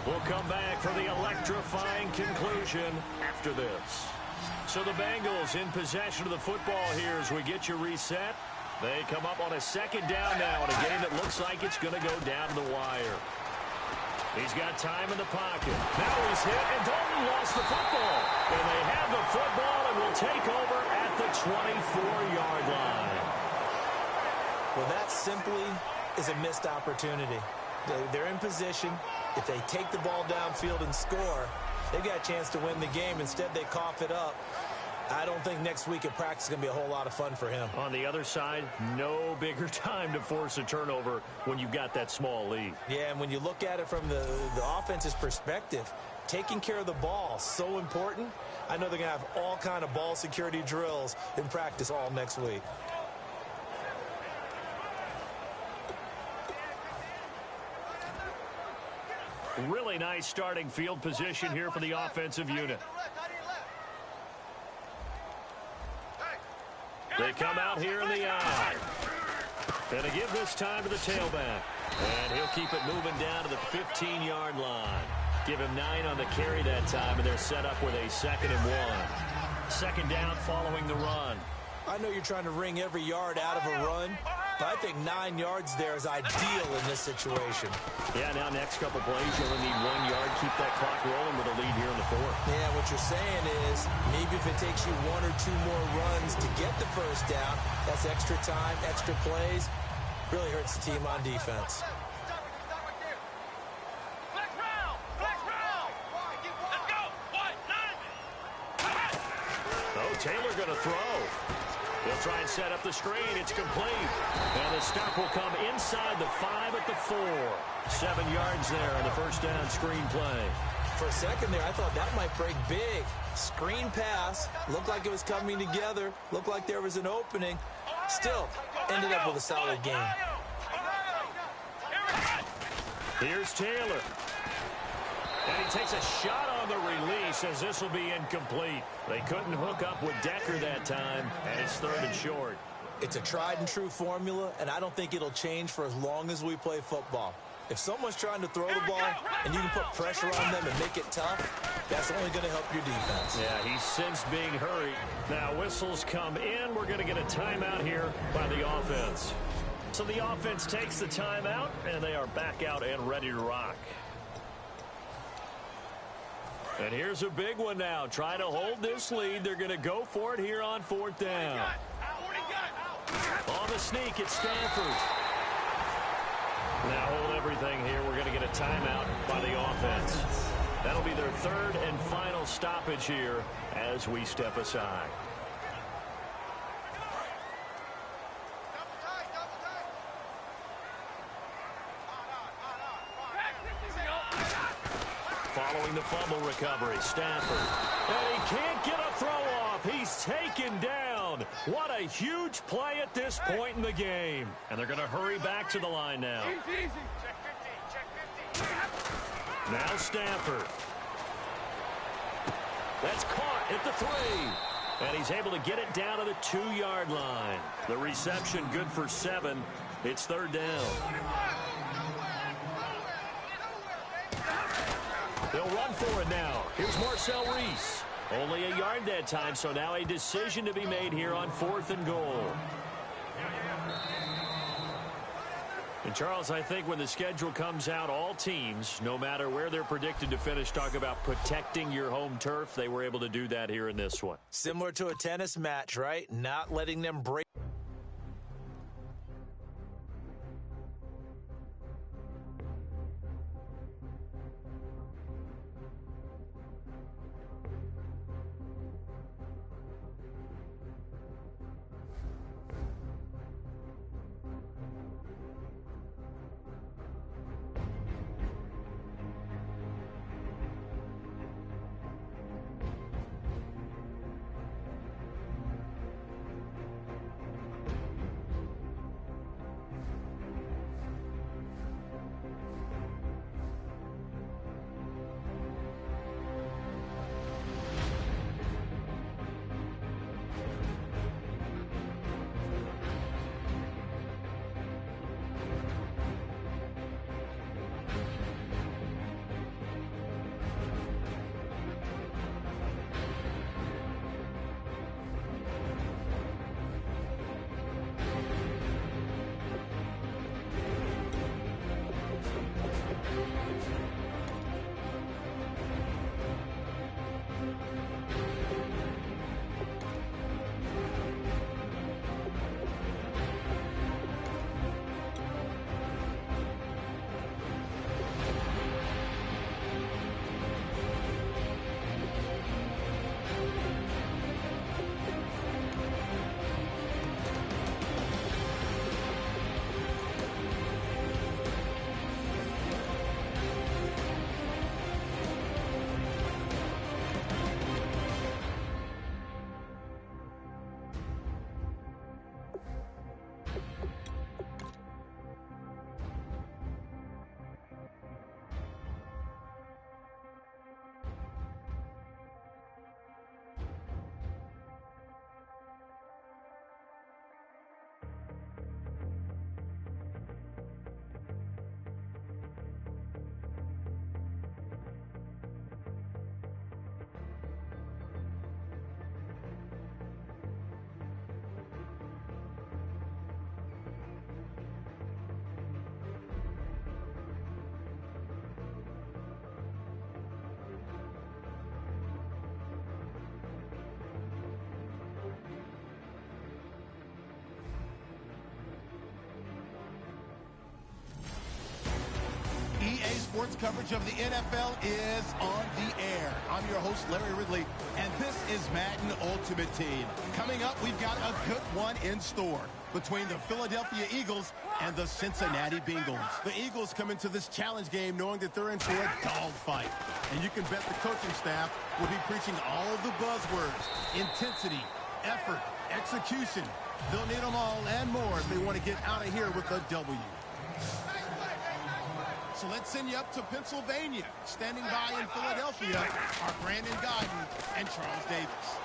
We'll come back for the electrifying conclusion after this. So the Bengals in possession of the football here as we get you reset. They come up on a 2nd down now in a game that looks like it's going to go down to the wire. He's got time in the pocket. Now he's hit, and Dalton lost the football. And they have the football and will take over at the 24-yard line. Well, that simply is a missed opportunity. They're in position. If they take the ball downfield and score, they've got a chance to win the game. Instead, they cough it up. I don't think next week at practice is going to be a whole lot of fun for him. On the other side, no bigger time to force a turnover when you've got that small lead. Yeah, and when you look at it from the offense's perspective, taking care of the ball, so important. I know they're going to have all kind of ball security drills in practice all next week. Really nice starting field position here for the offensive unit. They come out here in the eye. And they give this time to the tailback. And he'll keep it moving down to the 15-yard line. Give him 9 on the carry that time, and they're set up with a 2nd and 1. 2nd down following the run. I know you're trying to wring every yard out of a run, but I think 9 yards there is ideal in this situation. Yeah, now next couple plays, you only need 1 yard. Keep that clock rolling with a lead here in the 4th. Yeah, what you're saying is maybe if it takes you 1 or 2 more runs to get the 1st down, that's extra time, extra plays. Really hurts the team on defense. Oh, Taylor going to throw. He'll try and set up the screen. It's complete. And the stop will come inside the 5 at the 4. 7 yards there on the 1st down screen play. For a second there, I thought that might break big. Screen pass. Looked like it was coming together. Looked like there was an opening. Still, ended up with a solid game. Here's Taylor. And he takes a shot on the release as this will be incomplete. They couldn't hook up with Decker that time, and it's 3rd and short. It's a tried-and-true formula, and I don't think it'll change for as long as we play football. If someone's trying to throw the ball and you can put pressure on them and make it tough, that's only going to help your defense. Yeah, he's since being hurried. Now whistles come in. We're going to get a timeout here by the offense. So the offense takes the timeout, and they are back out and ready to rock. And here's a big one now. Try to hold this lead. They're going to go for it here on 4th down. On the sneak, it's Stanford. Now hold everything here. We're going to get a timeout by the offense. That'll be their 3rd and final stoppage here as we step aside. Following the fumble recovery, Stafford. And he can't get a throw off. He's taken down. What a huge play at this point in the game. And they're going to hurry back to the line now. Now Stafford. That's caught at the 3. And he's able to get it down to the 2-yard line. The reception good for 7. It's 3rd down. They'll run for it now. Here's Marcel Reese. Only a yard that time, so now a decision to be made here on 4th and goal. And Charles, I think when the schedule comes out, all teams, no matter where they're predicted to finish, talk about protecting your home turf. They were able to do that here in this one. Similar to a tennis match, right? Not letting them break. sports coverage of the NFL is on the air. I'm your host, Larry Ridley, and this is Madden Ultimate Team. Coming up, we've got a good one in store between the Philadelphia Eagles and the Cincinnati Bengals. The Eagles come into this challenge game knowing that they're in for a dogfight. And you can bet the coaching staff will be preaching all of the buzzwords: intensity, effort, execution. They'll need them all and more if they want to get out of here with a W. So let's send you up to Pennsylvania. Standing by in Philadelphia are Brandon Godden and Charles Davis.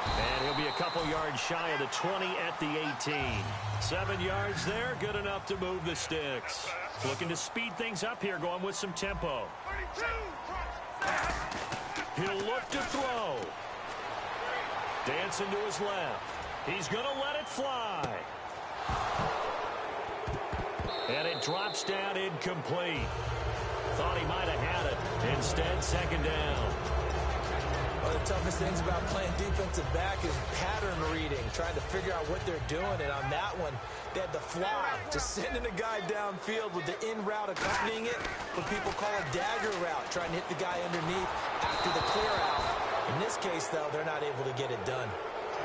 And he'll be a couple yards shy of the 20 at the 18. 7 yards there, good enough to move the sticks. Looking to speed things up here, going with some tempo. He'll look to throw. Dancing to his left. He's going to let it fly. And it drops down incomplete. Thought he might have had it. Instead, second down. One of the toughest things about playing defensive back is pattern reading, trying to figure out what they're doing. And on that one, they had the fly, just sending a guy downfield with the in route accompanying it, what people call a dagger route, trying to hit the guy underneath after the clear out. In this case, though, they're not able to get it done.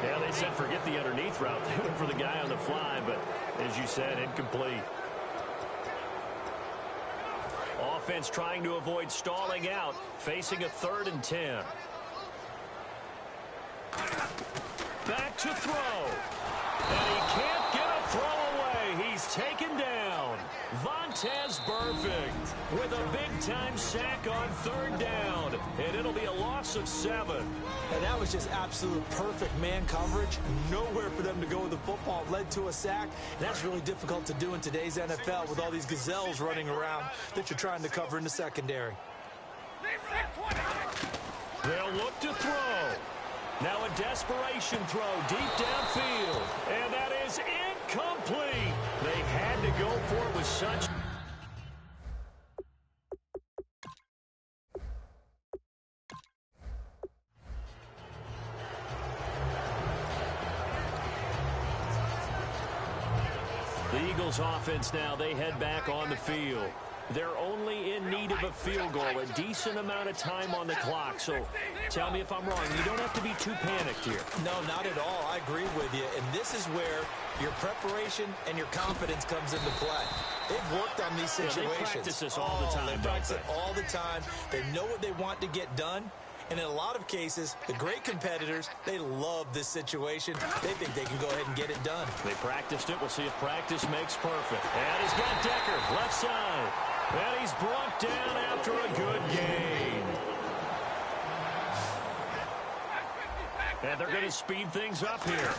Yeah, they said forget the underneath route. They went for the guy on the fly, but as you said, incomplete. Offense trying to avoid stalling out, facing a 3rd and 10. Back to throw. And he can't get a throw away. He's taken down. Vontaze Burfict with a big-time sack on 3rd down. And it'll be a loss of 7. And that was just absolute perfect man coverage. Nowhere for them to go with the football. Led to a sack. And that's really difficult to do in today's NFL with all these gazelles running around that you're trying to cover in the secondary. They'll look to throw. Now a desperation throw deep downfield. And that is incomplete. They had to go for it with such... The Eagles offense now, they head back on the field. They're only in need of a field goal, a decent amount of time on the clock. So tell me if I'm wrong. You don't have to be too panicked here. No, not at all. I agree with you. And this is where your preparation and your confidence comes into play. They've worked on these situations. They practice this all the time. They practice it all the time. They know what they want to get done. And in a lot of cases, the great competitors, they love this situation. They think they can go ahead and get it done. They practiced it. We'll see if practice makes perfect. And he's got Decker, left side. And he's brought down after a good gain. And they're going to speed things up here.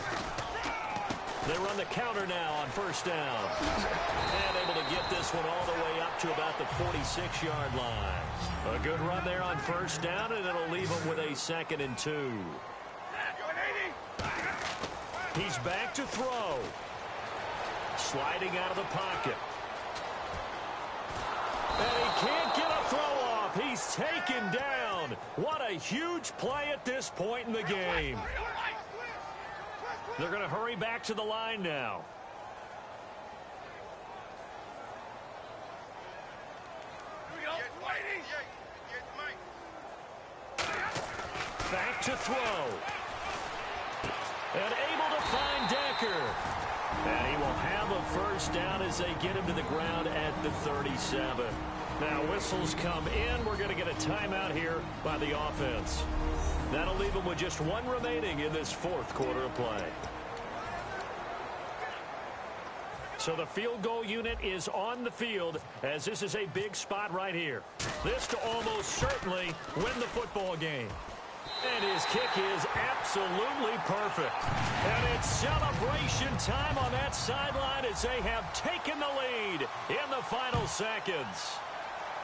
They run the counter now on 1st down. And able to get this one all the way up to about the 46-yard line. A good run there on 1st down, and it'll leave them with a 2nd and 2. He's back to throw. Sliding out of the pocket. And he can't get a throw off. He's taken down. What a huge play at this point in the game. They're going to hurry back to the line now. Back to throw. And able to find Decker. And he will have a 1st down as they get him to the ground at the 37. Now whistles come in. We're going to get a timeout here by the offense. That'll leave them with just 1 remaining in this 4th quarter of play. So the field goal unit is on the field as this is a big spot right here. This to almost certainly win the football game. And his kick is absolutely perfect. And it's celebration time on that sideline as they have taken the lead in the final seconds.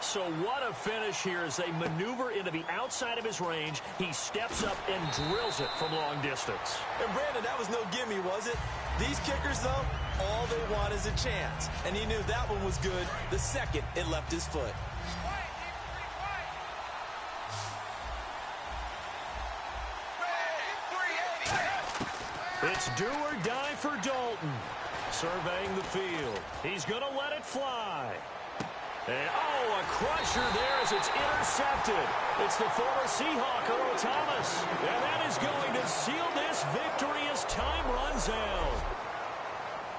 So what a finish here as they maneuver into the outside of his range. He steps up and drills it from long distance. And Brandon, that was no gimme, was it? These kickers, though, all they want is a chance. And he knew that one was good the second it left his foot. It's do or die for Dalton. Surveying the field. He's going to let it fly. And, oh, a crusher there as it's intercepted. It's the former Seahawk, Earl Thomas. And that is going to seal this victory as time runs out.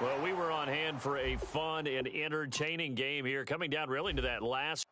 Well, we were on hand for a fun and entertaining game here, coming down really to that last.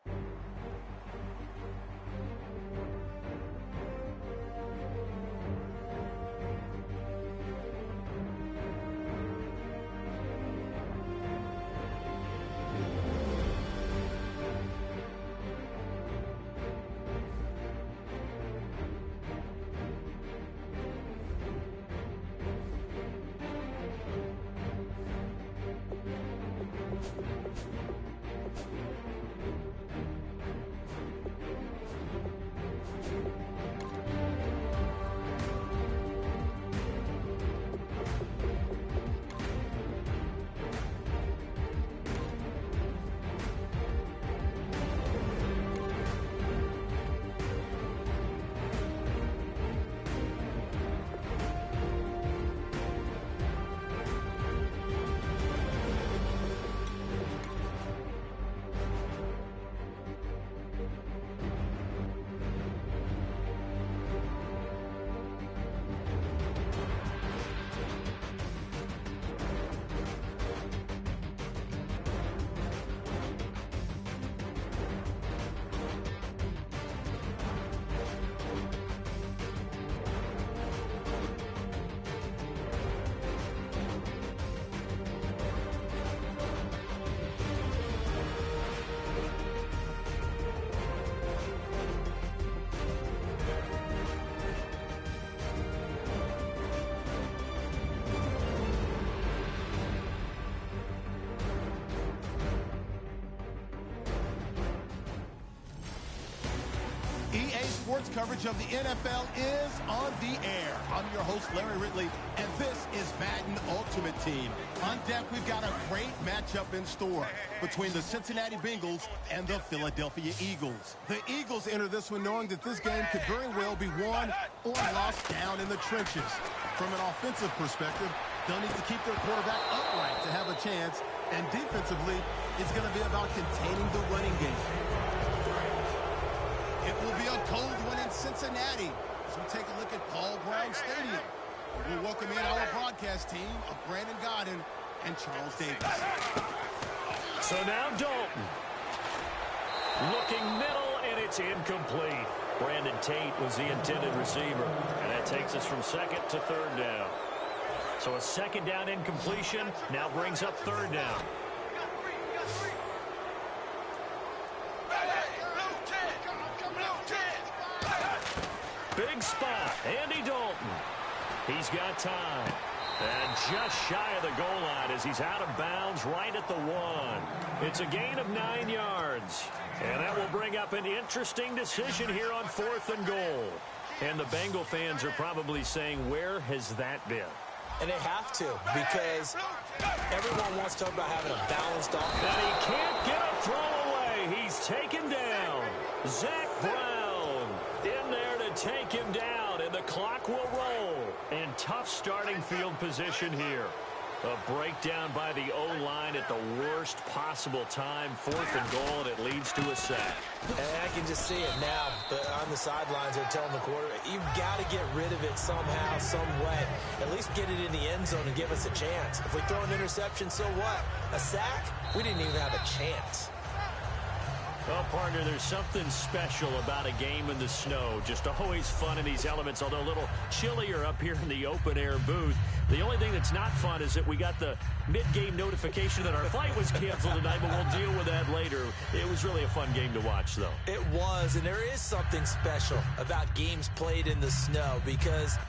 EA Sports coverage of the NFL is on the air. I'm your host, Larry Ridley, and this is Madden Ultimate Team. On deck, we've got a great matchup in store between the Cincinnati Bengals and the Philadelphia Eagles. The Eagles enter this one knowing that this game could very well be won or lost down in the trenches. From an offensive perspective, they'll need to keep their quarterback upright to have a chance, and defensively, it's going to be about containing the running game. It will be a cold one in Cincinnati as we take a look at Paul Brown Stadium. We'll welcome in our broadcast team of Brandon Godden and Charles Davis. So now Dalton. Looking middle, and it's incomplete. Brandon Tate was the intended receiver. And that takes us from second to third down. So a second down incompletion now brings up third down. Big spot, Andy Dalton. He's got time. And just shy of the goal line as he's out of bounds right at the 1. It's a gain of 9 yards. And that will bring up an interesting decision here on 4th and goal. And the Bengal fans are probably saying, where has that been? And they have to, because everyone wants to talk about having a balanced offense. And he can't get a throw away. He's taken down. Zach Brown in there to take him down, and the clock will roll. And tough starting field position here. A breakdown by the O-line at the worst possible time. 4th and goal, and it leads to a sack. And I can just see it now. On the sidelines, they're telling the quarterback, you've got to get rid of it somehow, some way. At least get it in the end zone and give us a chance. If we throw an interception, so what? A sack? We didn't even have a chance. Well, partner, there's something special about a game in the snow. Just always fun in these elements, although a little chillier up here in the open-air booth. The only thing that's not fun is that we got the mid-game notification that our flight was canceled tonight, but we'll deal with that later. It was really a fun game to watch, though. It was, and there is something special about games played in the snow because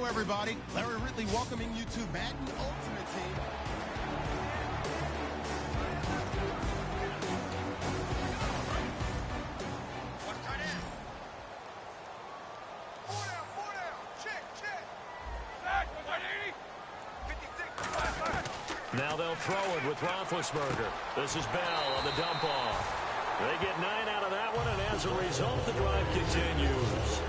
everybody. Larry Ridley welcoming you to Madden Ultimate Team. Now they'll throw it with Roethlisberger. This is Bell on the dump off. They get 9 out of that one, and as a result, the drive continues.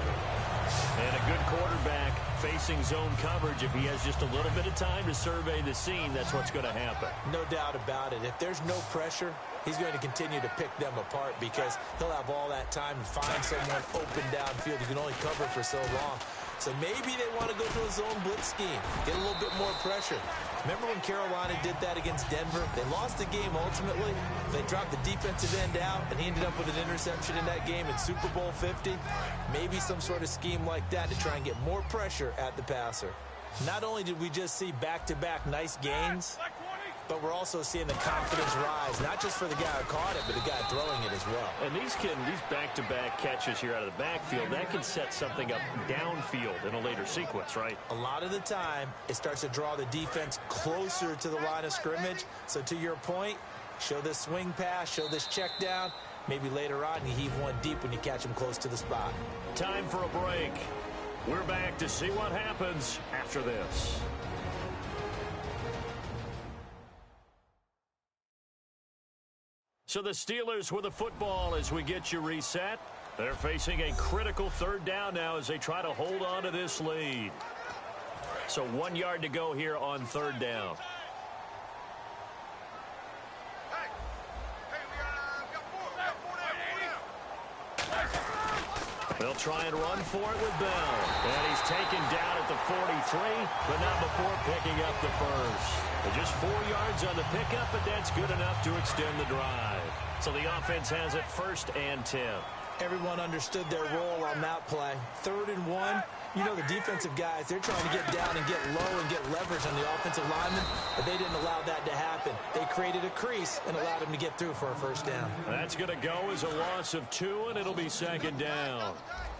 And a good quarterback facing zone coverage. If he has just a little bit of time to survey the scene, that's what's going to happen. No doubt about it. If there's no pressure, he's going to continue to pick them apart because he'll have all that time to find someone open downfield. He can only cover for so long. So maybe they want to go to a zone blitz scheme, get a little bit more pressure. Remember when Carolina did that against Denver? They lost the game ultimately. They dropped the defensive end out, and he ended up with an interception in that game in Super Bowl 50. Maybe some sort of scheme like that to try and get more pressure at the passer. Not only did we just see back-to-back nice gains, but we're also seeing the confidence rise, not just for the guy who caught it, but the guy throwing it as well. And these back-to-back catches here out of the backfield, that can set something up downfield in a later sequence, right? A lot of the time, it starts to draw the defense closer to the line of scrimmage. So to your point, show this swing pass, show this check down. Maybe later on, you heave one deep when you catch him close to the spot. Time for a break. We're back to see what happens after this. So the Steelers with the football as we get you reset. They're facing a critical third down now as they try to hold on to this lead. So 1 yard to go here on third down. They'll try and run for it with Bell. And he's taken down at the 43, but not before picking up the first. Just 4 yards on the pickup, but that's good enough to extend the drive. So the offense has it 1st and 10. Everyone understood their role on that play. 3rd and 1. You know the defensive guys, they're trying to get down and get low and get leverage on the offensive lineman, but they didn't allow that to happen. They created a crease and allowed him to get through for a first down. That's going to go as a loss of 2, and it'll be 2nd down.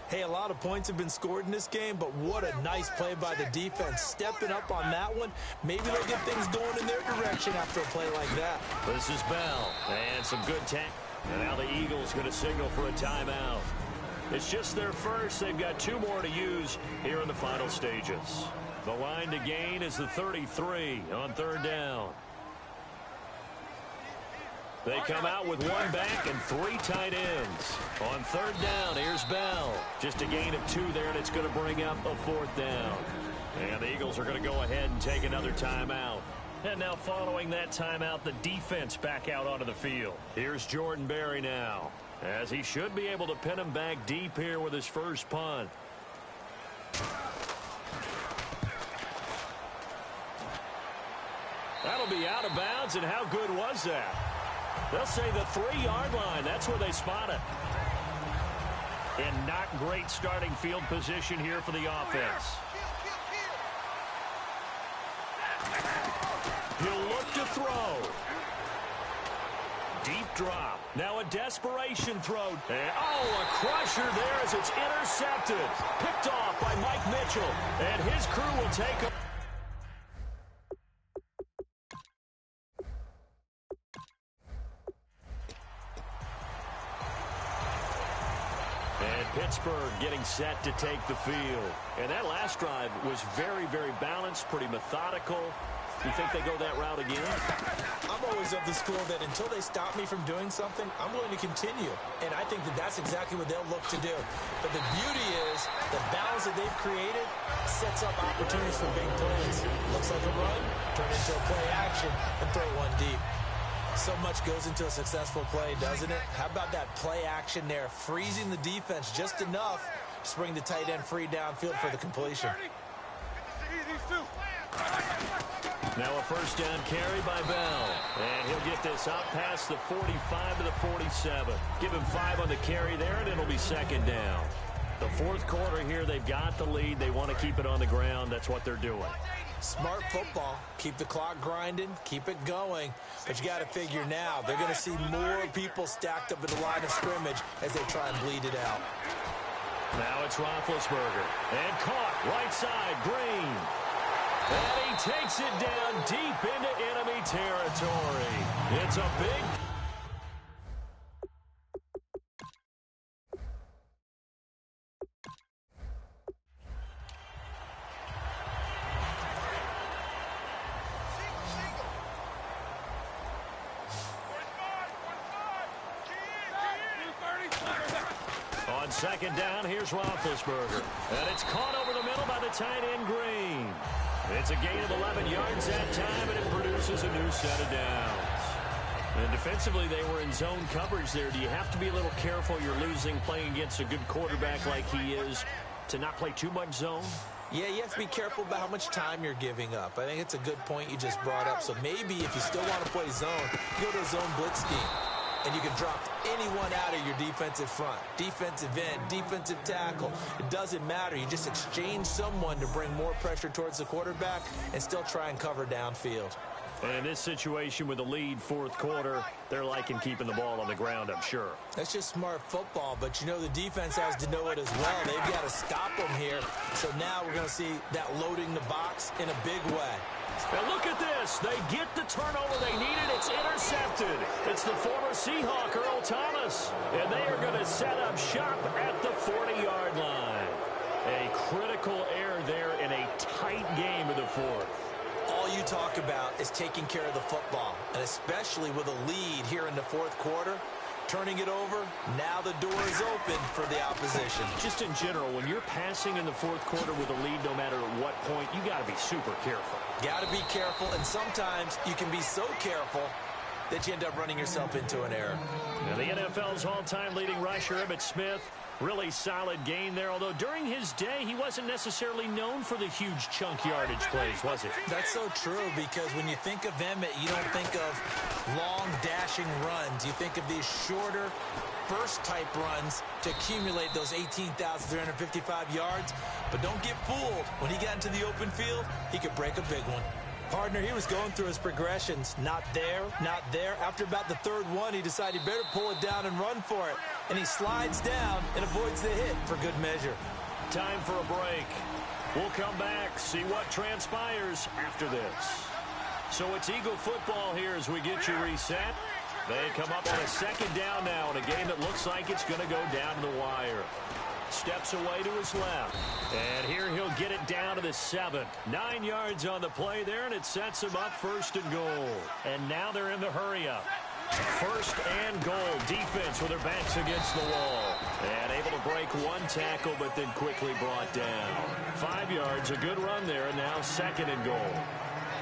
Hey, a lot of points have been scored in this game, but what a nice play by the defense. Stepping up on that one, maybe they'll get things going in their direction after a play like that. This is Bell, and some good tackle. And now the Eagles going to signal for a timeout. It's just their first. They've got 2 more to use here in the final stages. The line to gain is the 33 on third down. They come out with 1 back and 3 tight ends. On third down, here's Bell. Just a gain of 2 there, and it's going to bring up a 4th down. And the Eagles are going to go ahead and take another timeout. And now following that timeout, the defense back out onto the field. Here's Jordan Berry now, as he should be able to pin him back deep here with his first punt. That'll be out of bounds, and how good was that? They'll say the 3-yard line. That's where they spot it. And not great starting field position here for the offense. He'll look to throw. Deep drop. Now a desperation throw. And, a crusher there as it's intercepted. Picked off by Mike Mitchell. And his crew will take him. And Pittsburgh getting set to take the field. And that last drive was very, very balanced, pretty methodical. You think they go that route again? I'm always of the school that until they stop me from doing something, I'm going to continue. And I think that that's exactly what they'll look to do. But the beauty is the balance that they've created sets up opportunities for big plays. Looks like a run, turn into a play action, and throw one deep. So much goes into a successful play, doesn't it? How about that play action there, freezing the defense just enough to bring the tight end free downfield for the completion. Now a first down carry by Bell. And he'll get this out past the 45 to the 47. Give him 5 on the carry there, and it'll be 2nd down. The 4th quarter here, they've got the lead. They want to keep it on the ground. That's what they're doing. Smart football. Keep the clock grinding. Keep it going. But you got to figure now, they're going to see more people stacked up at the line of scrimmage as they try and bleed it out. Now it's Roethlisberger. And caught right side, Green. And he takes it down deep into enemy territory. It's a big... On second down, here's Roethlisberger. And it's caught over the middle by the tight end, Green. It's a gain of 11 yards that time, and it produces a new set of downs. And defensively, they were in zone coverage there. Do you have to be a little careful? You're losing playing against a good quarterback like he is to not play too much zone? Yeah, you have to be careful about how much time you're giving up. I think it's a good point you just brought up. So maybe if you still want to play zone, you go to a zone blitz scheme. And you can drop anyone out of your defensive front. Defensive end, defensive tackle. It doesn't matter. You just exchange someone to bring more pressure towards the quarterback and still try and cover downfield. And in this situation with the lead fourth quarter, they're liking keeping the ball on the ground, I'm sure. That's just smart football, but you know the defense has to know it as well. They've got to stop them here. So now we're going to see that loading the box in a big way. Now look at this. They get the turnover they needed. It's intercepted. It's the former Seahawk, Earl Thomas. And they are going to set up shop at the 40-yard line. A critical error there in a tight game of the fourth. All you talk about is taking care of the football, and especially with a lead here in the fourth quarter. Turning it over, now the door is open for the opposition. Just in general, when you're passing in the fourth quarter with a lead, no matter at what point, you got to be super careful. Got to be careful, and sometimes you can be so careful that you end up running yourself into an error. Now the NFL's all-time leading rusher, Emmitt Smith, really solid game there, although during his day, he wasn't necessarily known for the huge chunk yardage plays, was it? That's so true, because when you think of Emmitt, you don't think of long dashing runs. You think of these shorter burst-type runs to accumulate those 18,355 yards. But don't get fooled. When he got into the open field, he could break a big one. Partner, he was going through his progressions. Not there, not there. After about the third one, he decided he better pull it down and run for it. And he slides down and avoids the hit for good measure. Time for a break. We'll come back, see what transpires after this. So it's Eagle football here as we get you reset. They come up on a second down now in a game that looks like it's going to go down to the wire. Steps away to his left. And here he'll get it down to the 7. 9 yards on the play there, and it sets him up first and goal. And now they're in the hurry-up. First and goal. Defense with their backs against the wall. And able to break one tackle, but then quickly brought down. 5 yards, a good run there, and now second and goal.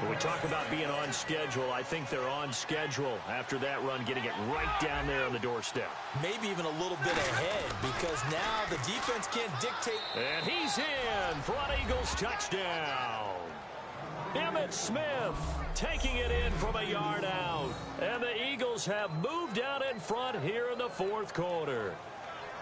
When we talk about being on schedule, I think they're on schedule after that run, getting it right down there on the doorstep. Maybe even a little bit ahead, because now the defense can't dictate. And he's in for an Eagles touchdown. Emmitt Smith taking it in from a yard out. And the Eagles have moved out in front here in the fourth quarter.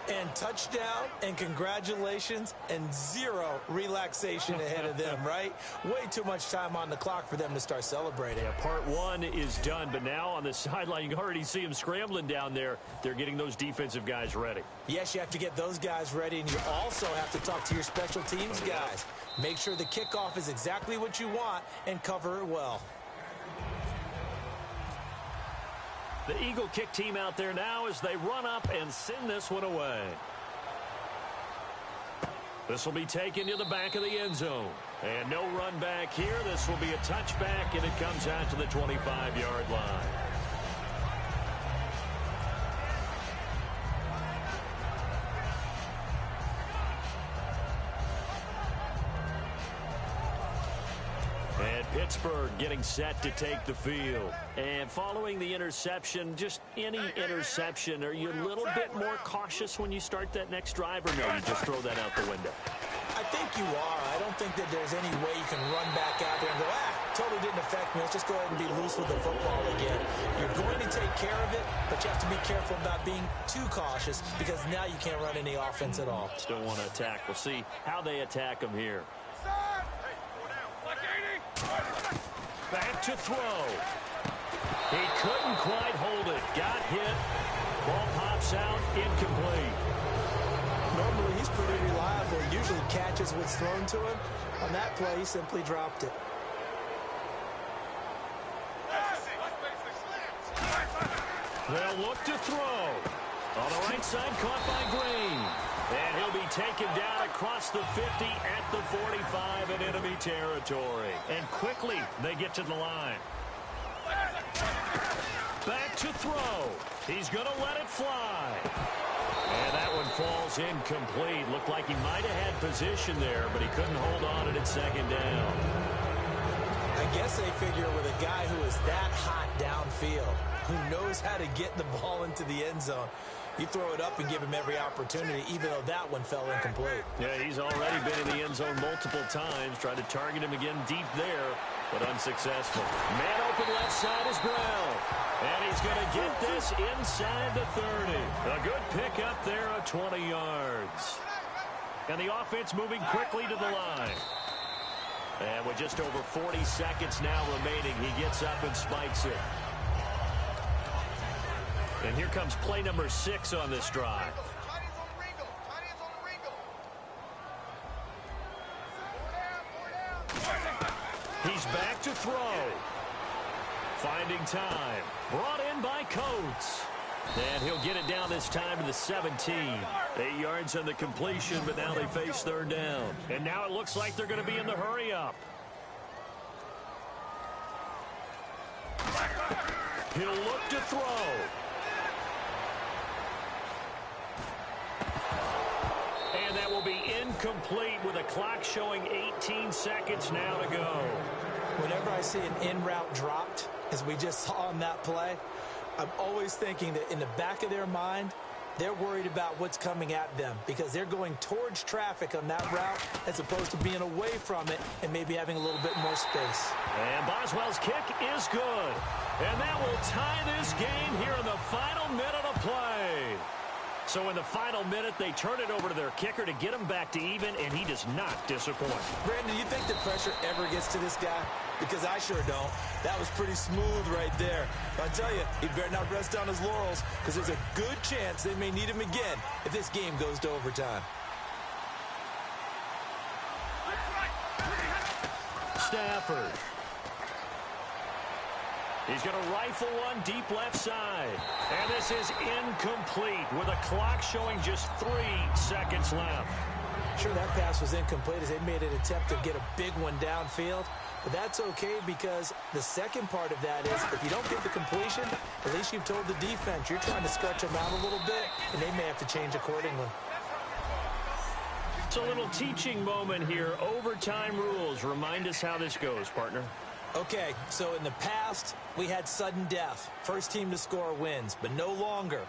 And touchdown, and congratulations, and zero relaxation ahead of them, right? Way too much time on the clock for them to start celebrating. Yeah, part one is done, but now on the sideline, you can already see them scrambling down there. They're getting those defensive guys ready. Yes, you have to get those guys ready, and you also have to talk to your special teams guys. Make sure the kickoff is exactly what you want and cover it well. The Eagle kick team out there now as they run up and send this one away. This will be taken to the back of the end zone. And no run back here. This will be a touchback, and it comes out to the 25-yard line. And Pittsburgh getting set to take the field. And following the interception, just any interception, are you a little bit more cautious when you start that next drive, or no, you just throw that out the window? I think you are. I don't think that there's any way you can run back out there and go, totally didn't affect me. Let's just go ahead and be loose with the football again. You're going to take care of it, but you have to be careful about being too cautious, because now you can't run any offense at all. Still want to attack. We'll see how they attack them here. Back to throw. He couldn't quite hold it. Got hit. Ball pops out. Incomplete. Normally, he's pretty reliable. Usually catches what's thrown to him. On that play, he simply dropped it. They'll look to throw. On the right side, caught by Green. And he'll be taken down across the 50 at the 45 in enemy territory. And quickly, they get to the line. Back to throw. He's going to let it fly. And that one falls incomplete. Looked like he might have had position there, but he couldn't hold on at second down. I guess they figure with a guy who is that hot downfield, who knows how to get the ball into the end zone, you throw it up and give him every opportunity, even though that one fell incomplete. Yeah, he's already been in the end zone multiple times. Tried to target him again deep there, but unsuccessful. Man open left side is Brown. And he's going to get this inside the 30. A good pickup there of 20 yards. And the offense moving quickly to the line. And with just over 40 seconds now remaining, he gets up and spikes it. And here comes play number 6 on this drive. He's back to throw. Finding time. Brought in by Coates. And he'll get it down this time to the 17. 8 yards on the completion, but now they face third down. And now it looks like they're going to be in the hurry-up. He'll look to throw. And that will be incomplete with a clock showing 18 seconds now to go. Whenever I see an in-route dropped, as we just saw on that play, I'm always thinking that in the back of their mind, they're worried about what's coming at them because they're going towards traffic on that route as opposed to being away from it and maybe having a little bit more space. And Boswell's kick is good. And that will tie this game here in the final minute of play. So in the final minute, they turn it over to their kicker to get him back to even, and he does not disappoint. Brandon, you think the pressure ever gets to this guy? Because I sure don't. That was pretty smooth right there. But I tell you, he better not rest on his laurels because there's a good chance they may need him again if this game goes to overtime. Stafford. He's going to rifle one deep left side. And this is incomplete with a clock showing just 3 seconds left. Sure, that pass was incomplete as they made an attempt to get a big one downfield. But that's okay because the second part of that is if you don't get the completion, at least you've told the defense you're trying to stretch them out a little bit, and they may have to change accordingly. It's a little teaching moment here. Overtime rules. Remind us how this goes, partner. Okay, so in the past, we had sudden death. First team to score wins, but no longer.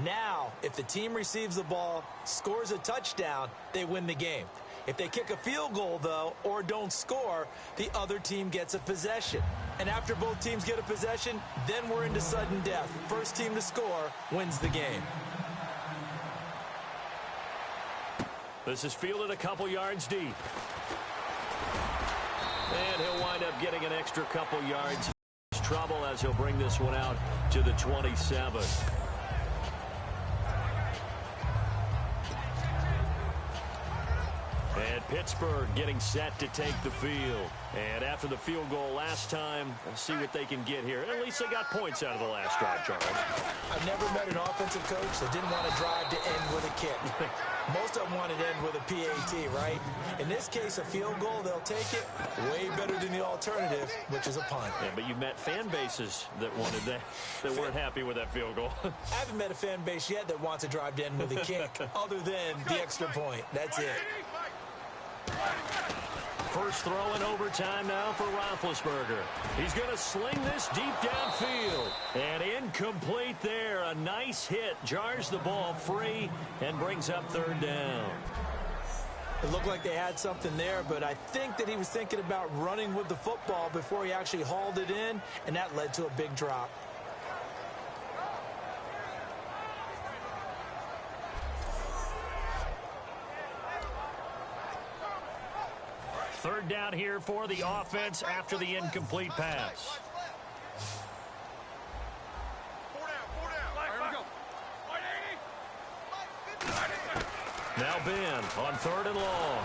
Now, if the team receives the ball, scores a touchdown, they win the game. If they kick a field goal, though, or don't score, the other team gets a possession. And after both teams get a possession, then we're into sudden death. First team to score wins the game. This is fielded a couple yards deep. And he'll wind up getting an extra couple yards. Trouble as he'll bring this one out to the 27. And Pittsburgh getting set to take the field. And after the field goal last time, we'll see what they can get here. At least they got points out of the last drive, Charles. I've never met an offensive coach that didn't want to drive to end with a kick. Most of them want to end with a PAT, right? In this case, a field goal, they'll take it way better than the alternative, which is a punt. Yeah, but you've met fan bases that wanted that weren't happy with that field goal. I haven't met a fan base yet that wants to drive to end with a kick other than the extra point. That's it. First throw in overtime now for Roethlisberger. He's going to sling this deep downfield. And incomplete there. A nice hit. Jars the ball free and brings up third down. It looked like they had something there, but I think that he was thinking about running with the football before he actually hauled it in, and that led to a big drop. Third down here for the offense after the incomplete pass. Now Ben on 3rd and long.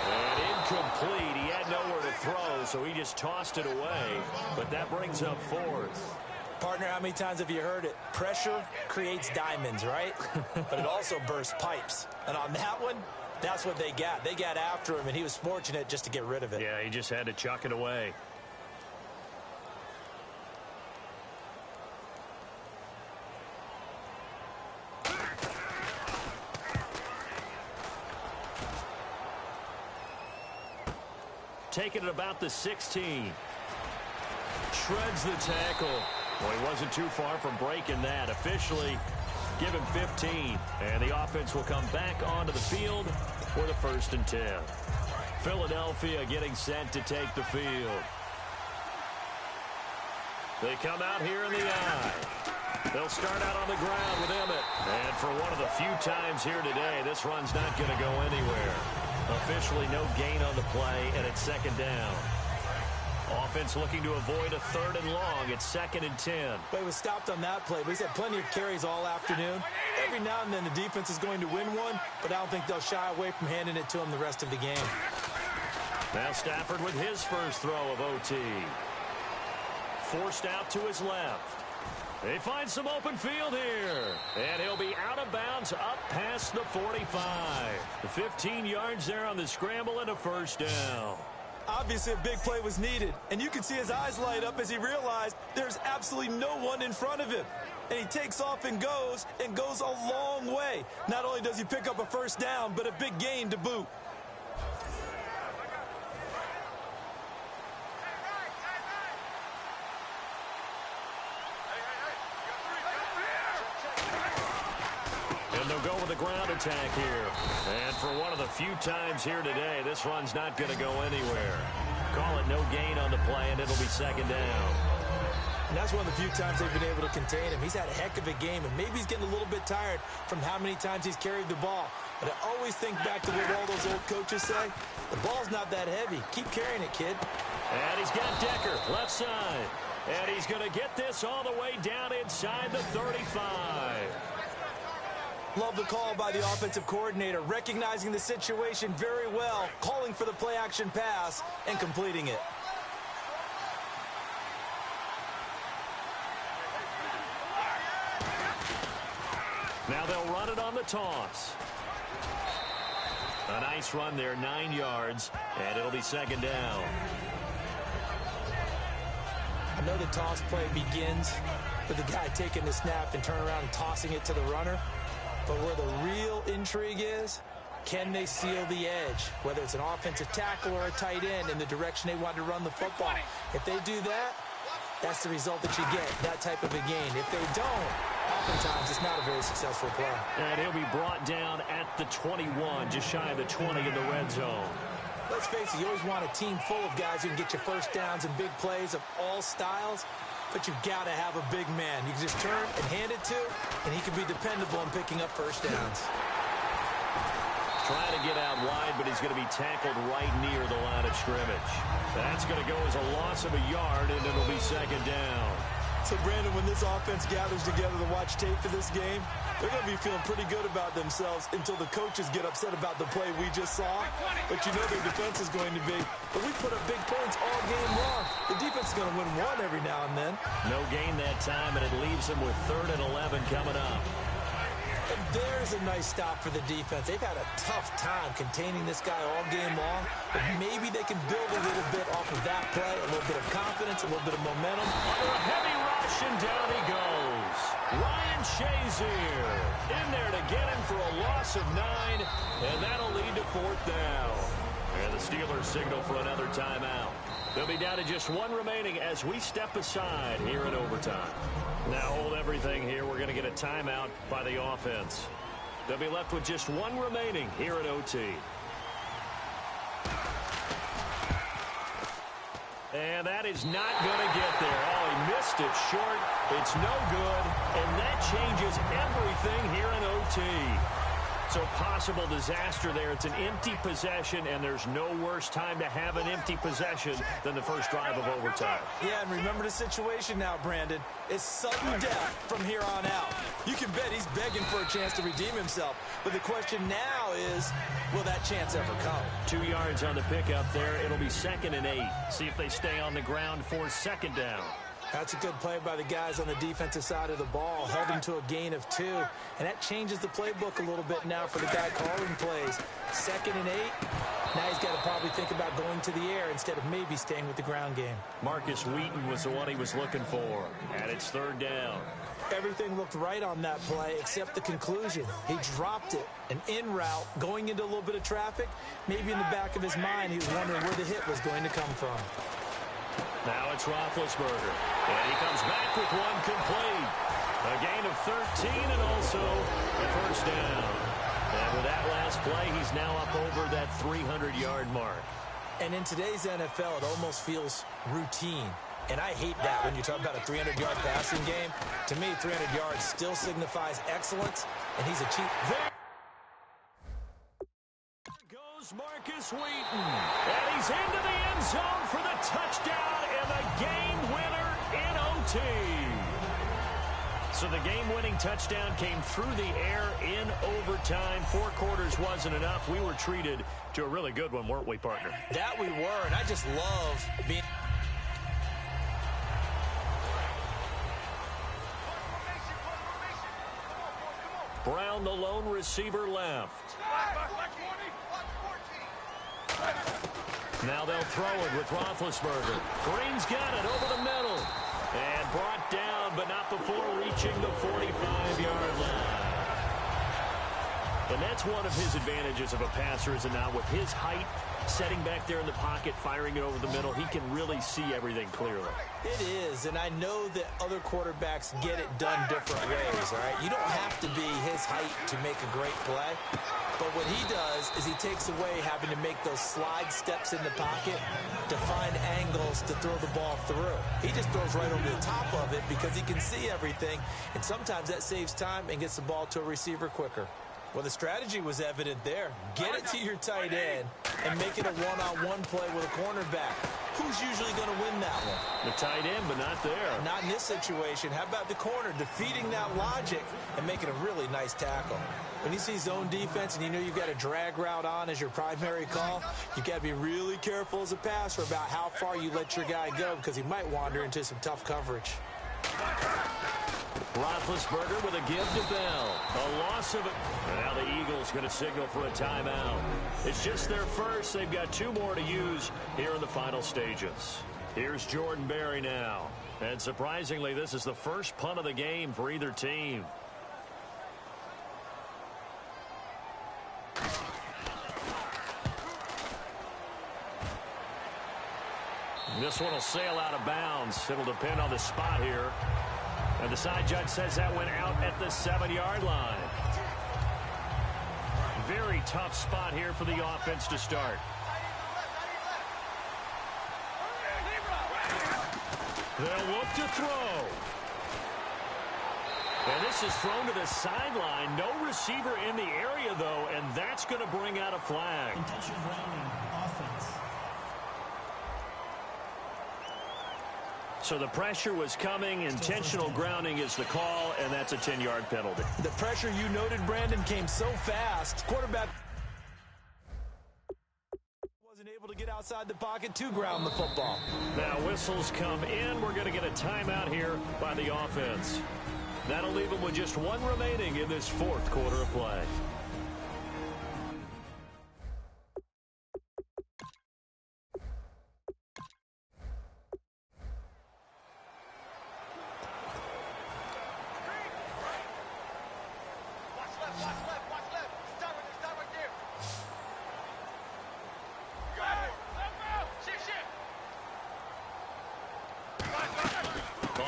And incomplete. He had nowhere to throw, so he just tossed it away. But that brings up 4th. Partner, how many times have you heard it? Pressure creates diamonds, right? But it also bursts pipes. And on that one, that's what they got. They got after him, and he was fortunate just to get rid of it. Yeah, he just had to chuck it away. Taking it about the 16. Shreds the tackle. Well, he wasn't too far from breaking that. Officially, give him 15. And the offense will come back onto the field for the 1st and 10. Philadelphia getting set to take the field. They come out here in the eye. They'll start out on the ground with Emmett. And for one of the few times here today, this run's not going to go anywhere. Officially no gain on the play, and it's 2nd down. Offense looking to avoid a 3rd and long. It's 2nd and 10. But he was stopped on that play, but he's had plenty of carries all afternoon. Every now and then the defense is going to win one, but I don't think they'll shy away from handing it to him the rest of the game. Now Stafford with his first throw of OT. Forced out to his left. They find some open field here. And he'll be out of bounds up past the 45. The 15 yards there on the scramble and a 1st down. Obviously, a big play was needed, and you can see his eyes light up as he realized there's absolutely no one in front of him. And he takes off and goes a long way. Not only does he pick up a 1st down, but a big gain to boot. And they'll go with a ground attack here. And for one of the few times here today, this run's not going to go anywhere. Call it no gain on the play, and it'll be 2nd down. And that's one of the few times they've been able to contain him. He's had a heck of a game, and maybe he's getting a little bit tired from how many times he's carried the ball. But I always think back to what all those old coaches say. The ball's not that heavy. Keep carrying it, kid. And he's got Decker, left side. And he's going to get this all the way down inside the 35. Love the call by the offensive coordinator, recognizing the situation very well, calling for the play-action pass, and completing it. Now they'll run it on the toss. A nice run there, 9 yards, and it'll be 2nd down. I know the toss play begins with the guy taking the snap and turning around and tossing it to the runner. But where the real intrigue is, can they seal the edge? Whether it's an offensive tackle or a tight end in the direction they want to run the football. If they do that, that's the result that you get, that type of a gain. If they don't, oftentimes it's not a very successful play. And he'll be brought down at the 21, just shy of the 20 in the red zone. Let's face it, you always want a team full of guys who can get you 1st downs and big plays of all styles. But you've got to have a big man. You can just turn and hand it to, and he can be dependable in picking up 1st downs. Trying to get out wide, but he's going to be tackled right near the line of scrimmage. That's going to go as a loss of a yard, and it'll be 2nd down. So, Brandon, when this offense gathers together to watch tape for this game, they're going to be feeling pretty good about themselves until the coaches get upset about the play we just saw. But you know their defense is going to be, but we put up big points all game long. The defense is going to win one every now and then. No gain that time, and it leaves them with 3rd and 11 coming up. And there's a nice stop for the defense. They've had a tough time containing this guy all game long, but maybe they can build a little bit off of that play, a little bit of confidence, a little bit of momentum. Under a heavy rush, and down he goes. Ryan Shazier in there to get him for a loss of 9, and that'll lead to 4th down. And the Steelers signal for another timeout. They'll be down to just 1 remaining as we step aside here in overtime. Now hold everything here. We're going to get a timeout by the offense. They'll be left with just 1 remaining here at OT. And that is not going to get there. Oh, he missed it short. It's no good. And that changes everything here in OT. So possible disaster there. It's an empty possession, and there's no worse time to have an empty possession than the first drive of overtime. Yeah, and remember the situation now, Brandon. It's sudden death from here on out. You can bet he's begging for a chance to redeem himself. But the question now is, will that chance ever come? 2 yards on the pickup there. It'll be 2nd and 8. See if they stay on the ground for second down. That's a good play by the guys on the defensive side of the ball. Held him to a gain of 2. And that changes the playbook a little bit now for the guy calling plays. 2nd and 8. Now he's got to probably think about going to the air instead of maybe staying with the ground game. Marcus Wheaton was the one he was looking for. And it's 3rd down. Everything looked right on that play except the conclusion. He dropped it. An in route, going into a little bit of traffic. Maybe in the back of his mind, he was wondering where the hit was going to come from. Now it's Roethlisberger. And he comes back with one complete. A gain of 13 and also a first down. And with that last play, he's now up over that 300-yard mark. And in today's NFL, it almost feels routine. And I hate that when you talk about a 300-yard passing game. To me, 300 yards still signifies excellence, and he's achieved. There goes Marcus Wheaton. And he's into the end zone for the touchdown and the game winner in OT. So the game-winning touchdown came through the air in overtime. 4 quarters wasn't enough. We were treated to a really good one, weren't we, partner? That we were, and I just love being... Brown, the lone receiver, left. Now they'll throw it with Roethlisberger. Green's got it over the middle. And brought down, but not before reaching the 45-yard line. And that's one of his advantages of a passer, is it not? With his height, setting back there in the pocket, firing it over the middle, he can really see everything clearly. It is, and I know that other quarterbacks get it done different ways, all right? You don't have to be his height to make a great play. But what he does is he takes away having to make those slide steps in the pocket to find angles to throw the ball through. He just throws right over the top of it because he can see everything, and sometimes that saves time and gets the ball to a receiver quicker. Well, the strategy was evident there. Get it to your tight end and make it a one-on-one play with a cornerback. Who's usually going to win that one? The tight end, but not there. Not in this situation. How about the corner defeating that logic and making a really nice tackle? When you see zone defense and you know you've got a drag route on as your primary call, you've got to be really careful as a passer about how far you let your guy go because he might wander into some tough coverage. Roethlisberger with a give to Bell. A loss of it. Now the Eagles going to signal for a timeout. It's just their first. They've got 2 more to use here in the final stages. Here's Jordan Berry now. And surprisingly, this is the first punt of the game for either team. This one will sail out of bounds. It'll depend on the spot here. And the side judge says that went out at the 7-yard line. Very tough spot here for the offense to start. They'll look to throw. And this is thrown to the sideline. No receiver in the area, though, and that's going to bring out a flag. Intentional grounding, offense. So the pressure was coming. Intentional grounding is the call, and that's a 10-yard penalty. The pressure you noted, Brandon, came so fast. Quarterback wasn't able to get outside the pocket to ground the football. Now whistles come in. We're going to get a timeout here by the offense. That'll leave them with just 1 remaining in this 4th quarter of play.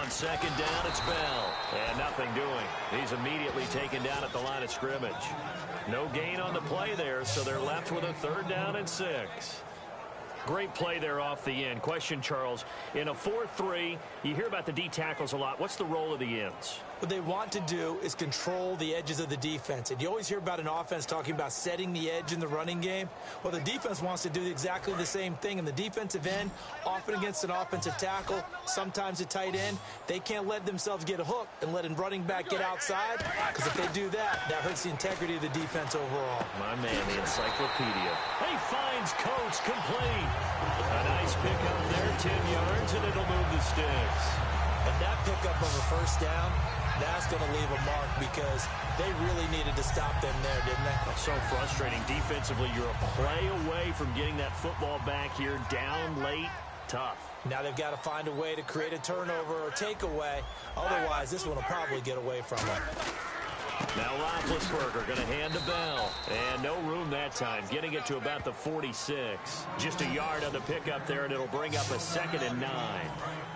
Second down, it's Bell. And nothing doing. He's immediately taken down at the line of scrimmage. No gain on the play there, so they're left with a 3rd down and 6. Great play there off the end. Question, Charles, in a 4-3, you hear about the D tackles a lot. What's the role of the ends? What they want to do is control the edges of the defense. And you always hear about an offense talking about setting the edge in the running game. Well, the defense wants to do exactly the same thing. In the defensive end, often against an offensive tackle, sometimes a tight end, they can't let themselves get a hook and let a running back get outside, because if they do that, that hurts the integrity of the defense overall. My man, the encyclopedia. He finds Coates complete. A nice pickup there, 10 yards, and it'll move the sticks. And that pickup of a first down, that's going to leave a mark, because they really needed to stop them there, didn't they? That's so frustrating. Defensively, you're a play away from getting that football back here, down late, tough. Now they've got to find a way to create a turnover or takeaway. Otherwise, this one will probably get away from them. Now Roethlisberger going to hand to Bell. And no room that time, getting it to about the 46. Just a yard on the pickup there, and it'll bring up a 2nd and 9.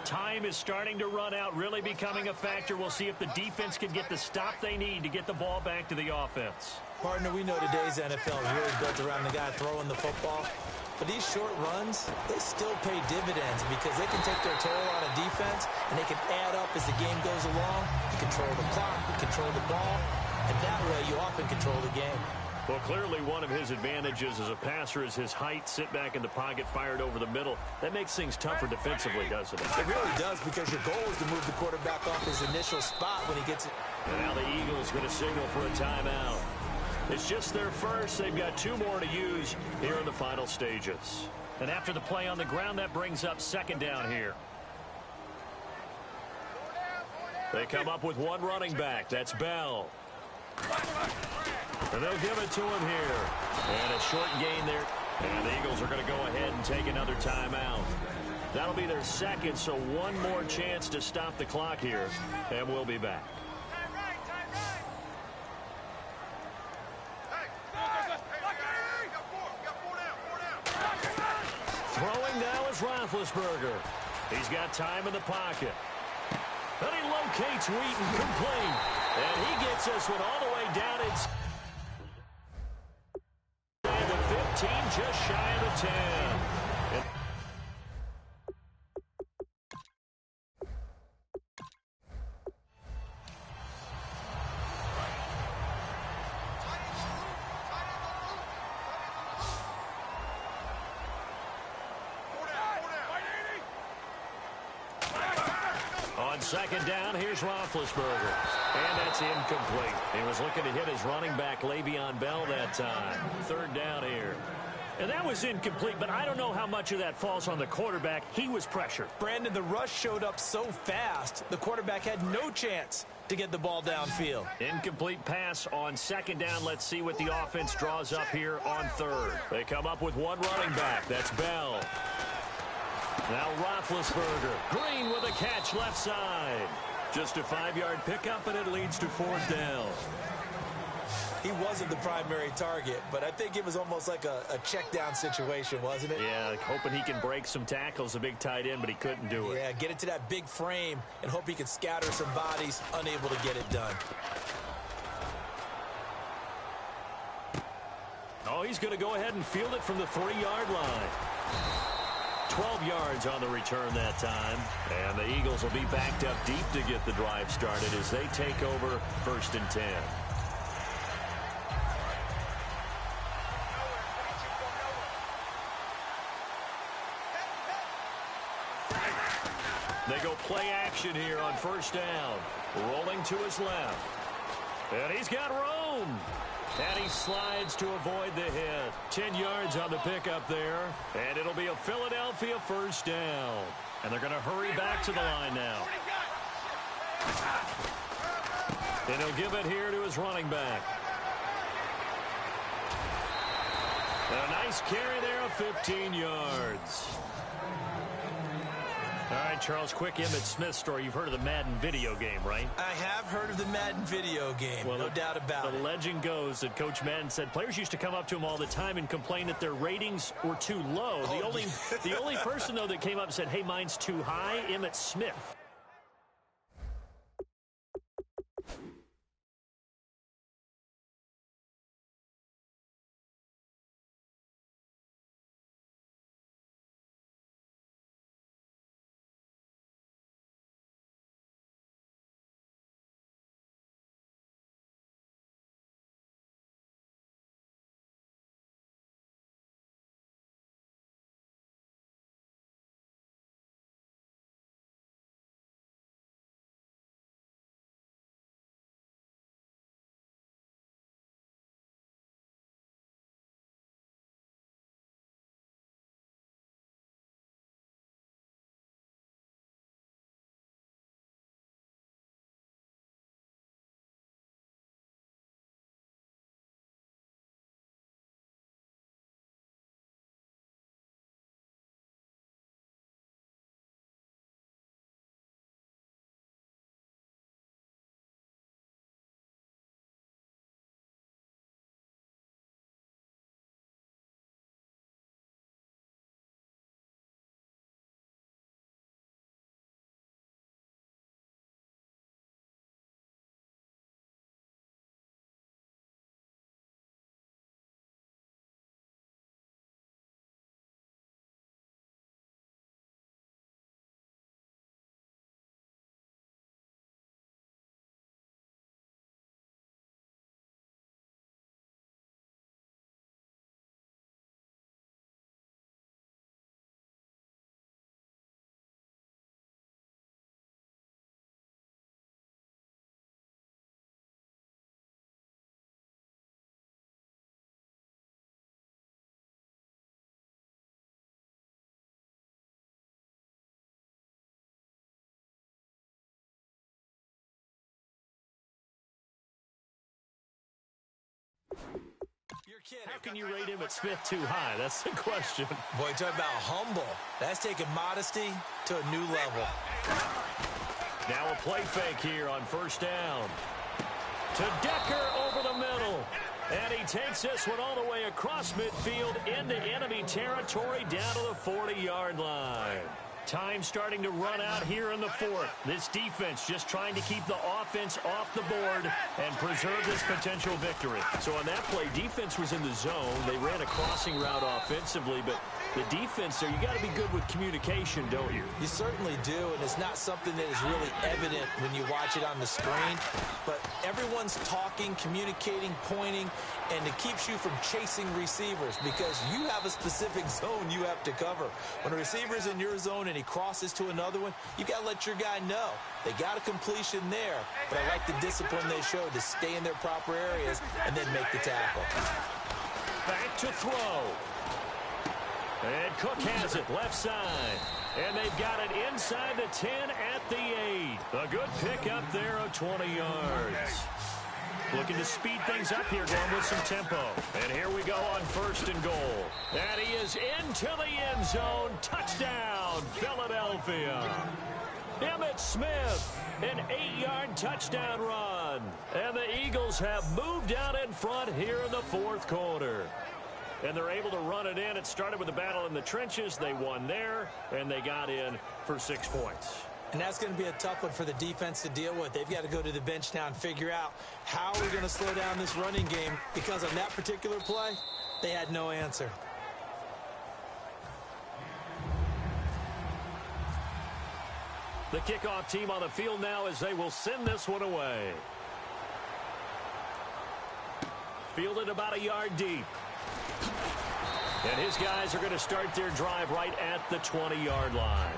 Time is starting to run out, really becoming a factor. We'll see if the defense can get the stop they need to get the ball back to the offense. Partner, we know today's NFL is really built around the guy throwing the football. But these short runs, they still pay dividends, because they can take their toll on a defense, and they can add up as the game goes along. You control the clock, you control the ball, and that way you often control the game. Well, clearly one of his advantages as a passer is his height, sit back in the pocket, fired over the middle. That makes things tougher defensively, doesn't it? It really does, because your goal is to move the quarterback off his initial spot when he gets it. And now the Eagles going to signal for a timeout. It's just their first. They've got 2 more to use here in the final stages. And after the play on the ground, that brings up 2nd down here. They come up with 1 running back. That's Bell. And they'll give it to him here. And a short gain there. And the Eagles are going to go ahead and take another timeout. That'll be their 2nd, so 1 more chance to stop the clock here. And we'll be back. Throwing now is Roethlisberger. He's got time in the pocket. And he locates Wheaton complete. And he gets this one all the way down inside the 15, just shy of the 10. On 2nd down, here's Roethlisberger. And that's incomplete. He was looking to hit his running back, Le'Veon Bell, that time. 3rd down here. And that was incomplete, but I don't know how much of that falls on the quarterback. He was pressured. Brandon, the rush showed up so fast, the quarterback had no chance to get the ball downfield. Incomplete pass on 2nd down. Let's see what the offense draws up here on 3rd. They come up with 1 running back. That's Bell. Now Roethlisberger. Green with a catch left side. Just a 5-yard pickup, and it leads to 4th down. He wasn't the primary target, but I think it was almost like a check down situation, wasn't it? Yeah, hoping he can break some tackles, a big tight end, but he couldn't do it. Yeah, get it to that big frame and hope he can scatter some bodies, unable to get it done. Oh, he's going to go ahead and field it from the 3-yard line. 12 yards on the return that time. And the Eagles will be backed up deep to get the drive started as they take over 1st and 10. They go play action here on 1st down. Rolling to his left. And he's got room. And he slides to avoid the hit. 10 yards on the pickup there. And it'll be a Philadelphia 1st down. And they're going to hurry back to the line now. And he'll give it here to his running back. And a nice carry there of 15 yards. All right, Charles, quick Emmitt Smith story. You've heard of the Madden video game, right? I have heard of the Madden video game, well, no doubt about it. The legend goes that Coach Madden said players used to come up to him all the time and complain that their ratings were too low. The only person, though, that came up and said, hey, mine's too high, Emmitt Smith. How can you rate him at Smith too high? That's the question. Boy, talk about humble. That's taking modesty to a new level. Now a play fake here on first down. To Decker over the middle. And he takes this one all the way across midfield into enemy territory down to the 40-yard line. Time starting to run out here in the fourth. This defense just trying to keep the offense off the board and preserve this potential victory. So on that play, defense was in the zone. They ran a crossing route offensively, but the defense there, you got to be good with communication, don't you? You certainly do, and it's not something that is really evident when you watch it on the screen. But everyone's talking, communicating, pointing, and it keeps you from chasing receivers because you have a specific zone you have to cover. When a receiver's in your zone and he crosses to another one, you got to let your guy know. They got a completion there, but I like the discipline they showed to stay in their proper areas and then make the tackle. Back to throw. And Cook has it left side. And they've got it inside the 10 at the 8. A good pickup there of 20 yards. Looking to speed things up here, going with some tempo. And here we go on first and goal. And he is into the end zone. Touchdown, Philadelphia. Emmitt Smith, an 8-yard touchdown run. And the Eagles have moved out in front here in the fourth quarter. And they're able to run it in. It started with a battle in the trenches. They won there, and they got in for 6 points. And that's going to be a tough one for the defense to deal with. They've got to go to the bench now and figure out how we're going to slow down this running game because on that particular play, they had no answer. The kickoff team on the field now as they will send this one away. Fielded about a yard deep. And his guys are going to start their drive right at the 20-yard line.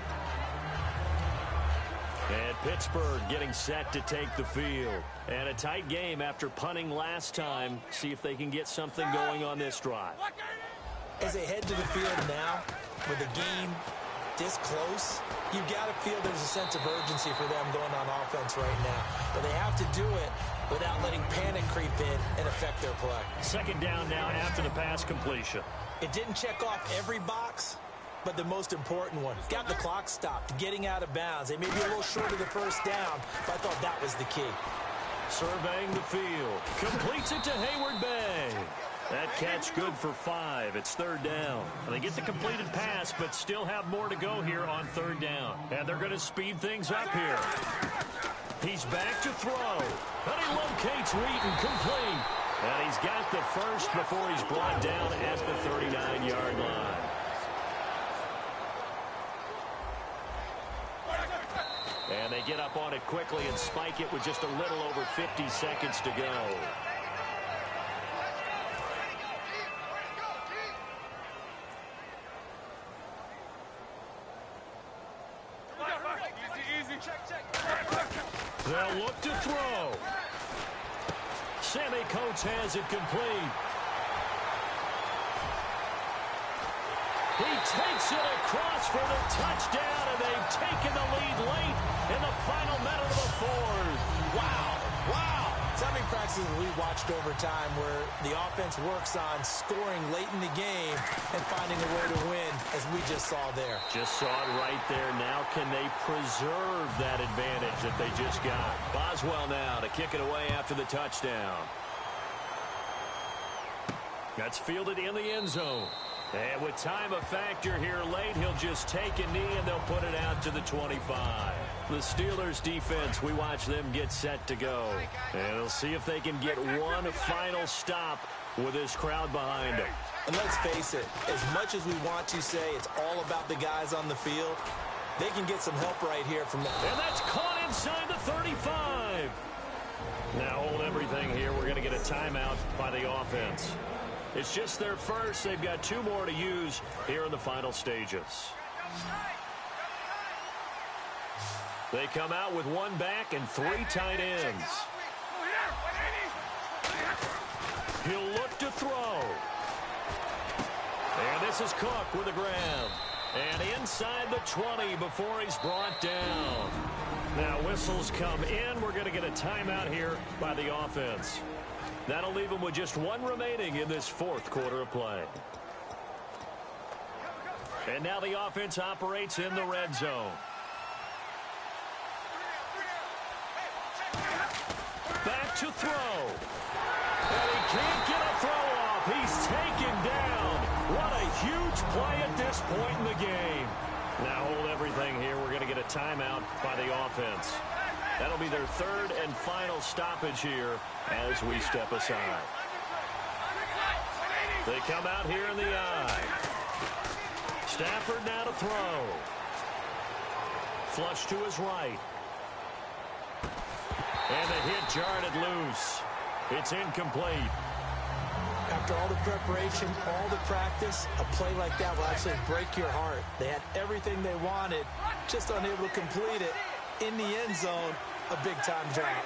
And Pittsburgh getting set to take the field. And a tight game after punting last time. See if they can get something going on this drive. As they head to the field now, with the game this close, you've got to feel there's a sense of urgency for them going on offense right now. But they have to do it without letting panic creep in and affect their play. Second down now after the pass completion. It didn't check off every box, but the most important one. Got the clock stopped, getting out of bounds. They may be a little short of the first down, but I thought that was the key. Surveying the field. Completes it to Hayward Bay. That catch good for 5. It's third down. And they get the completed pass, but still have more to go here on third down. And they're going to speed things up here. He's back to throw. And he locates Wheaton complete. And he's got the first before he's brought down at the 39-yard line. And they get up on it quickly and spike it with just a little over 50 seconds to go. They'll look to throw. Sammy Coates has it complete. He takes it across for the touchdown, and they've taken the lead late in the final minute of the fourth. Wow. Wow. So many practices we watched over time where the offense works on scoring late in the game and finding a way to win, as we just saw there. Just saw it right there. Now can they preserve that advantage that they just got? Boswell now to kick it away after the touchdown. That's fielded in the end zone. And with time a factor here late, he'll just take a knee and they'll put it out to the 25. The Steelers defense, we watch them get set to go. And they'll see if they can get one final stop with this crowd behind them. And let's face it, as much as we want to say it's all about the guys on the field, they can get some help right here from them. And that's caught inside the 35. Now hold everything here. We're going to get a timeout by the offense. It's just their first. They've got 2 more to use here in the final stages. They come out with 1 back and 3 tight ends. He'll look to throw. And this is Cook with the grab. And inside the 20 before he's brought down. Now whistles come in. We're going to get a timeout here by the offense. That'll leave them with just one remaining in this fourth quarter of play. And now the offense operates in the red zone. Back to throw. And he can't get a throw off. He's taken down. What a huge play at this point in the game. Now hold everything here. We're going to get a timeout by the offense. That'll be their third and final stoppage here as we step aside. They come out here in the I. Stafford now to throw. Flush to his right. And the hit jarred it loose. It's incomplete. After all the preparation, all the practice, a play like that will actually break your heart. They had everything they wanted, just unable to complete it. In the end zone, a big-time drop.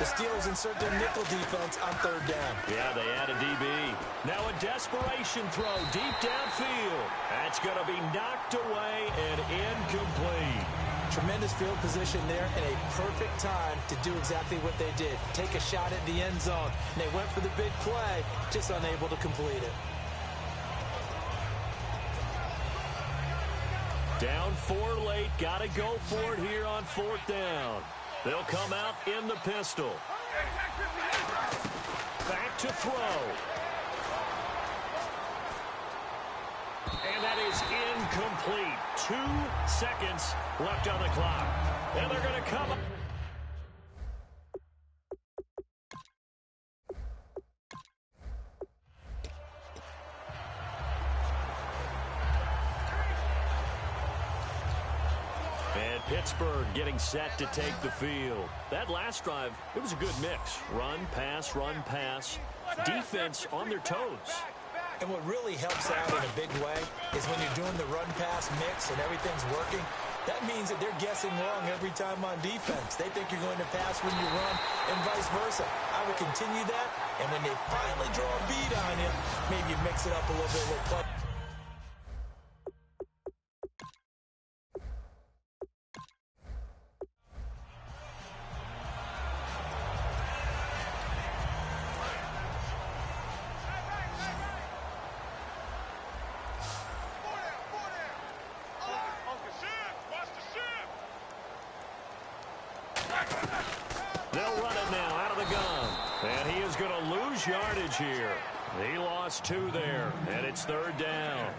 The Steelers insert their nickel defense on third down. Yeah, they add a DB. Now a desperation throw deep downfield. That's going to be knocked away and incomplete. Tremendous field position there and a perfect time to do exactly what they did. Take a shot at the end zone. And they went for the big play, just unable to complete it. Down 4 late. Got to go for it here on fourth down. They'll come out in the pistol. Back to throw. And that is incomplete. 2 seconds left on the clock. And they're going to come up. And Pittsburgh getting set to take the field. That last drive, it was a good mix. Run, pass, defense on their toes. And what really helps out in a big way is when you're doing the run-pass mix and everything's working, that means that they're guessing wrong every time on defense. They think you're going to pass when you run and vice versa. I would continue that, and when they finally draw a bead on you, maybe you mix it up a little bit with play. They'll run it now out of the gun. And he is going to lose yardage here. He lost 2 there, and it's third down.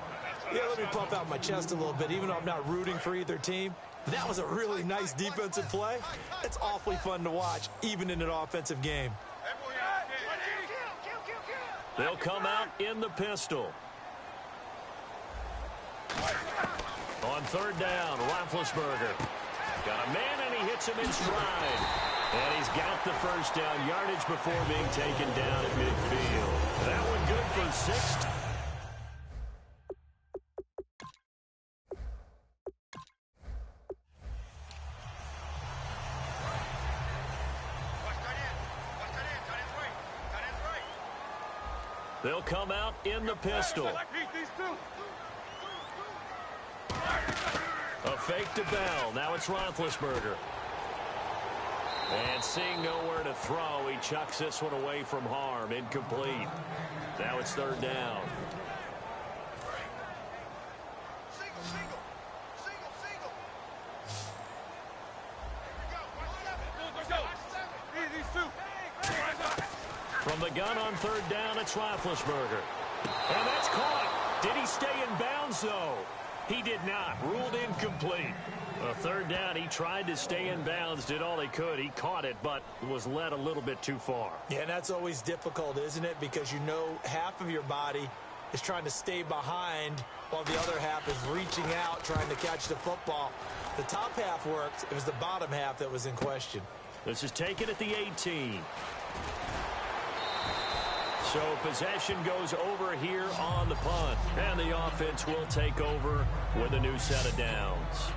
Yeah, let me pump out my chest a little bit, even though I'm not rooting for either team. That was a really nice defensive play. It's awfully fun to watch, even in an offensive game. They'll come out in the pistol. On third down, Roethlisberger. Got a man, and he hits him in stride. And he's got the first down yardage before being taken down at midfield. That one good for 6. They'll come out in the pistol. A fake to Bell. Now it's Roethlisberger. And seeing nowhere to throw, he chucks this one away from harm. Incomplete. Now it's third down. From the gun on third down, it's Roethlisberger. And that's caught. Did he stay in bounds, though? He did not. Ruled incomplete. A third down, he tried to stay in bounds, did all he could. He caught it, but was led a little bit too far. Yeah, and that's always difficult, isn't it? Because you know half of your body is trying to stay behind while the other half is reaching out, trying to catch the football. The top half worked. It was the bottom half that was in question. This is taken at the 18. So possession goes over here on the punt. And the offense will take over with a new set of downs.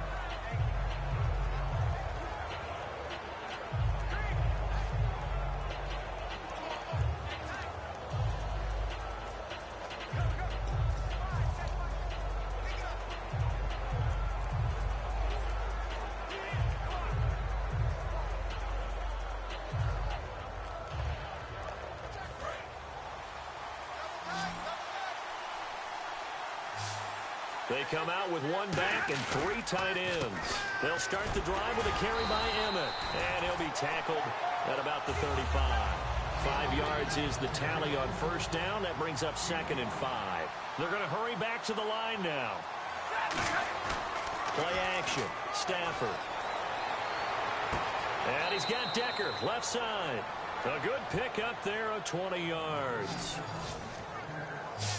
They come out with one back and three tight ends. They'll start the drive with a carry by Emmett. And he'll be tackled at about the 35. 5 yards is the tally on first down. That brings up 2nd and 5. They're going to hurry back to the line now. Play action. Stafford. And he's got Decker, left side. A good pick up there of 20 yards.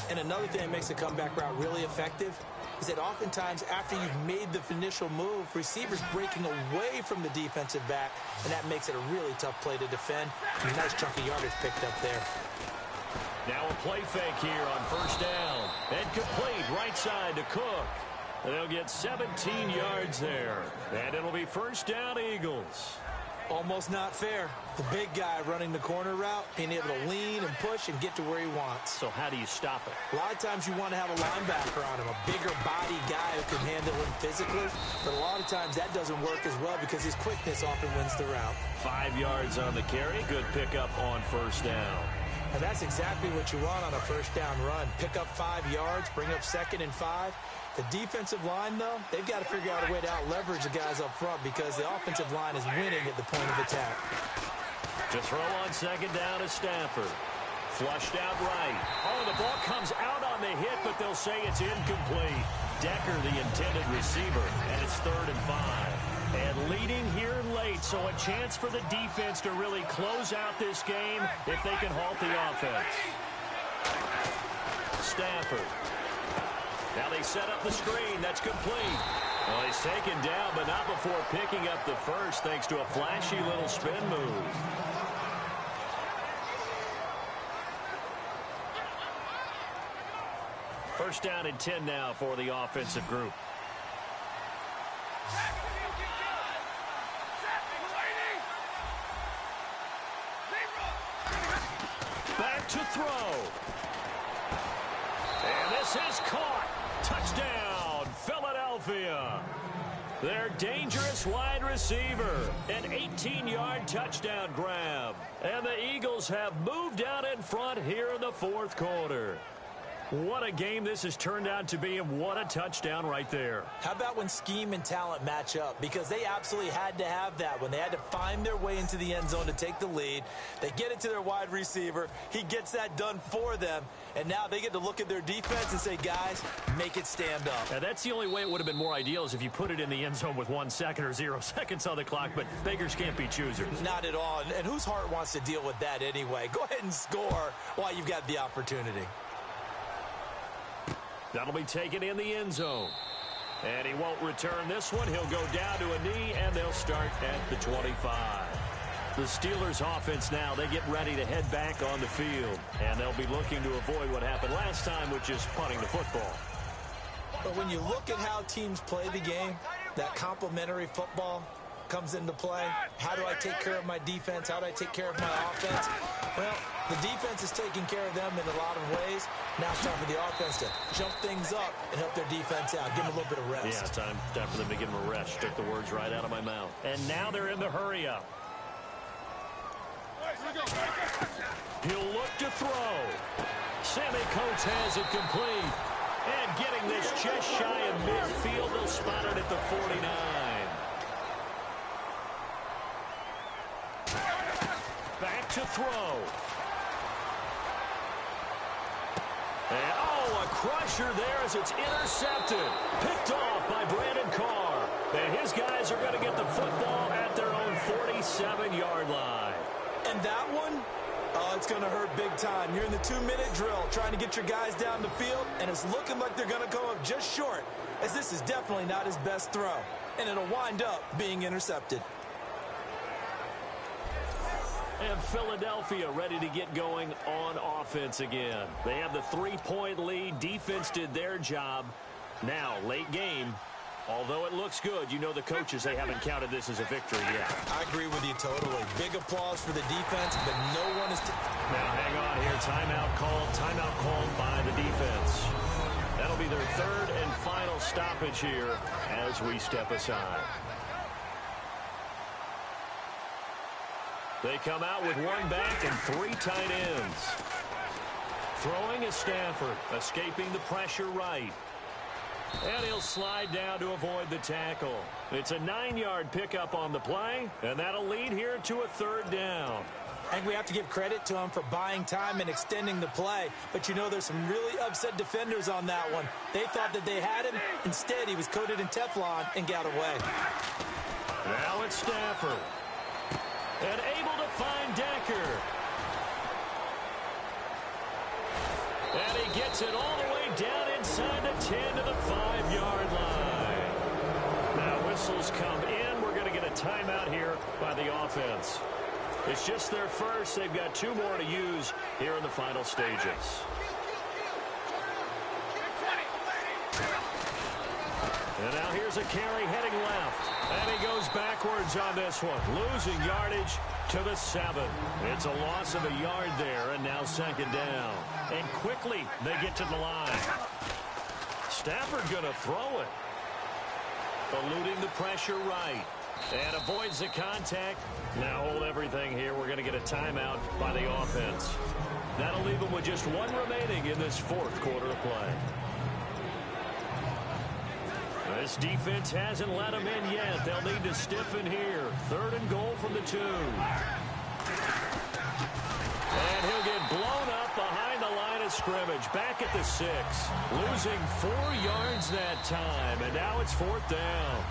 And another thing that makes the comeback route really effective is that oftentimes after you've made the initial move, receivers breaking away from the defensive back, and that makes it a really tough play to defend. A nice chunk of yardage picked up there. Now a play fake here on first down. And complete right side to Cook. They'll get 17 yards there. And it'll be first down Eagles. Almost not fair. The big guy running the corner route, being able to lean and push and get to where he wants. So how do you stop it? A lot of times you want to have a linebacker on him, a bigger body guy who can handle him physically. But a lot of times that doesn't work as well because his quickness often wins the route. 5 yards on the carry. Good pickup on first down. And that's exactly what you want on a first down run. Pick up 5 yards, bring up 2nd and 5. The defensive line, though, they've got to figure out a way to out-leverage the guys up front because the offensive line is winning at the point of attack. To throw on second down is Stafford. Flushed out right. Oh, the ball comes out on the hit, but they'll say it's incomplete. Decker, the intended receiver, and it's 3rd and 5. And leading here late, so a chance for the defense to really close out this game if they can halt the offense. Stafford. Now they set up the screen. That's complete. Well, he's taken down, but not before picking up the first thanks to a flashy little spin move. First down and 10 now for the offensive group. Back to throw. And this is caught. Touchdown, Philadelphia. Their dangerous wide receiver. An 18-yard touchdown grab. And the Eagles have moved out in front here in the 4th quarter. What a game this has turned out to be, and what a touchdown right there. How about when scheme and talent match up? Because they absolutely had to have that when they had to find their way into the end zone to take the lead. They get it to their wide receiver. He gets that done for them. And now they get to look at their defense and say, guys, make it stand up. Now, that's the only way it would have been more ideal is if you put it in the end zone with 1 second or 0 seconds on the clock, but beggars can't be choosers. Not at all. And whose heart wants to deal with that anyway? Go ahead and score while you've got the opportunity. That'll be taken in the end zone. And he won't return this one. He'll go down to a knee, and they'll start at the 25. The Steelers offense now, they get ready to head back on the field. And they'll be looking to avoid what happened last time, which is punting the football. But when you look at how teams play the game, that complementary football comes into play. How do I take care of my defense? How do I take care of my offense? Well, the defense is taking care of them in a lot of ways. Now it's time for the offense to jump things up and help their defense out. Give them a little bit of rest. Yeah, time for them to give them a rest. Took the words right out of my mouth. And now they're in the hurry up. He'll look to throw. Sammy Coates has it complete. And getting this just shy of midfield, they'll spot it at the 49. Back to throw. And, oh, a crusher there as it's intercepted. Picked off by Brandon Carr. And his guys are going to get the football at their own 47-yard line. And that one, oh, it's going to hurt big time. You're in the 2-minute drill trying to get your guys down the field, and it's looking like they're going to come up just short, as this is definitely not his best throw. And it'll wind up being intercepted. And Philadelphia ready to get going on offense again. They have the 3-point lead. Defense did their job. Now, late game. Although it looks good, you know the coaches, they haven't counted this as a victory yet. I agree with you totally. Big applause for the defense, but no one is... Now, hang on here. Timeout called by the defense. That'll be their 3rd and final stoppage here as we step aside. They come out with 1 back and 3 tight ends. Throwing is Stafford, escaping the pressure right. And he'll slide down to avoid the tackle. It's a 9-yard pickup on the play, and that'll lead here to a 3rd down. I think we have to give credit to him for buying time and extending the play. But, you know, there's some really upset defenders on that one. They thought that they had him. Instead, he was coated in Teflon and got away. Now it's Stafford. And able to find Decker. And he gets it all the way down inside the 10 to the 5-yard line. Now whistles come in. We're going to get a timeout here by the offense. It's just their first. They've got 2 more to use here in the final stages. And now here's a carry heading left. And he goes backwards on this one, losing yardage to the 7. It's a loss of a yard there, and now 2nd down. And quickly they get to the line. Stafford going to throw it. Eluding the pressure right. And avoids the contact. Now hold everything here. We're going to get a timeout by the offense. That'll leave them with just 1 remaining in this 4th quarter of play. This defense hasn't let them in yet. They'll need to stiffen here. 3rd and goal from the 2. And he'll get blown up behind the line of scrimmage. Back at the 6. Losing 4 yards that time. And now it's 4th down.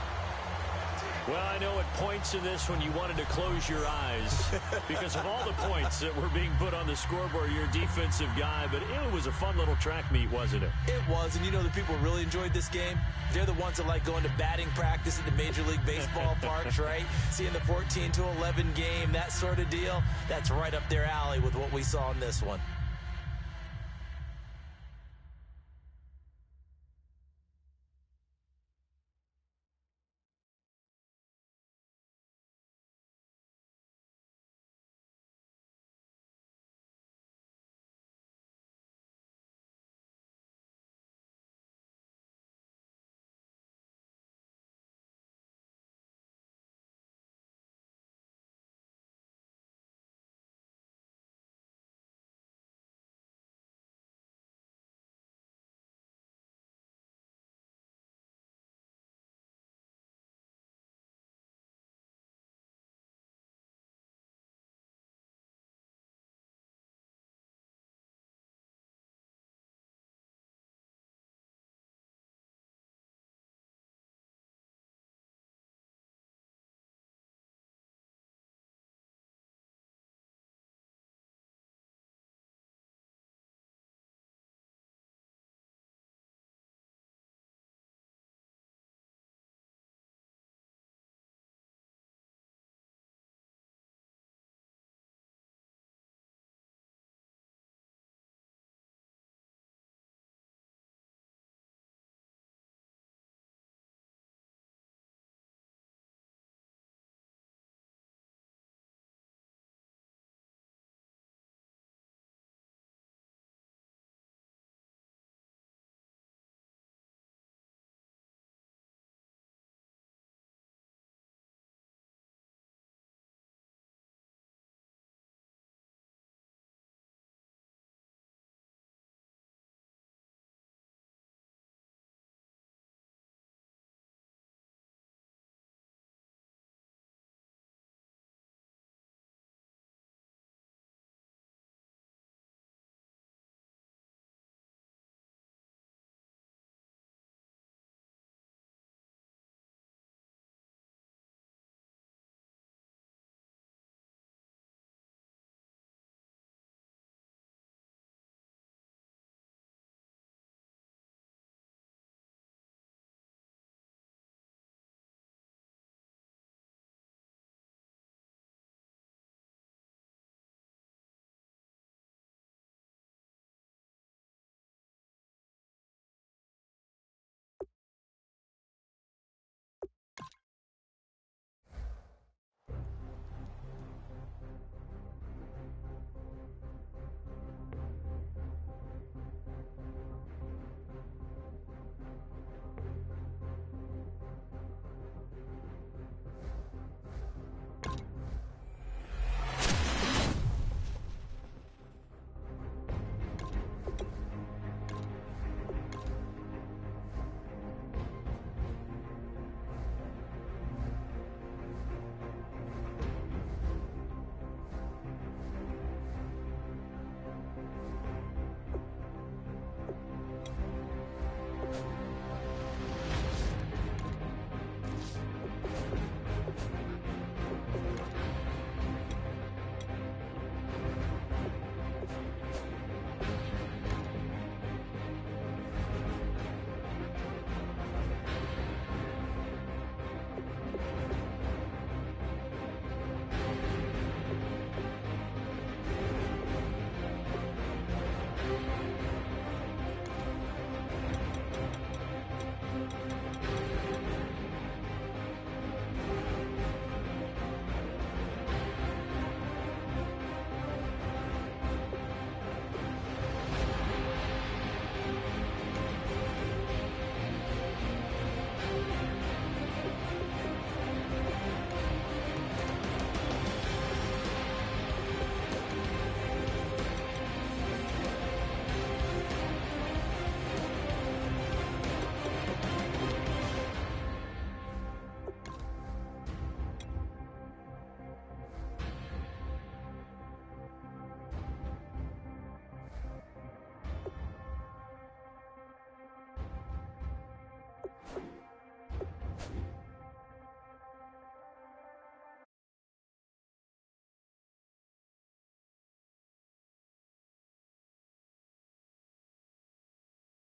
Well, I know at points in this one you wanted to close your eyes because of all the points that were being put on the scoreboard. You're a defensive guy, but it was a fun little track meet, wasn't it? It was, and you know the people who really enjoyed this game? They're the ones that like going to batting practice at the Major League Baseball parks, right? Seeing the 14-11 game, that sort of deal. That's right up their alley with what we saw in this one.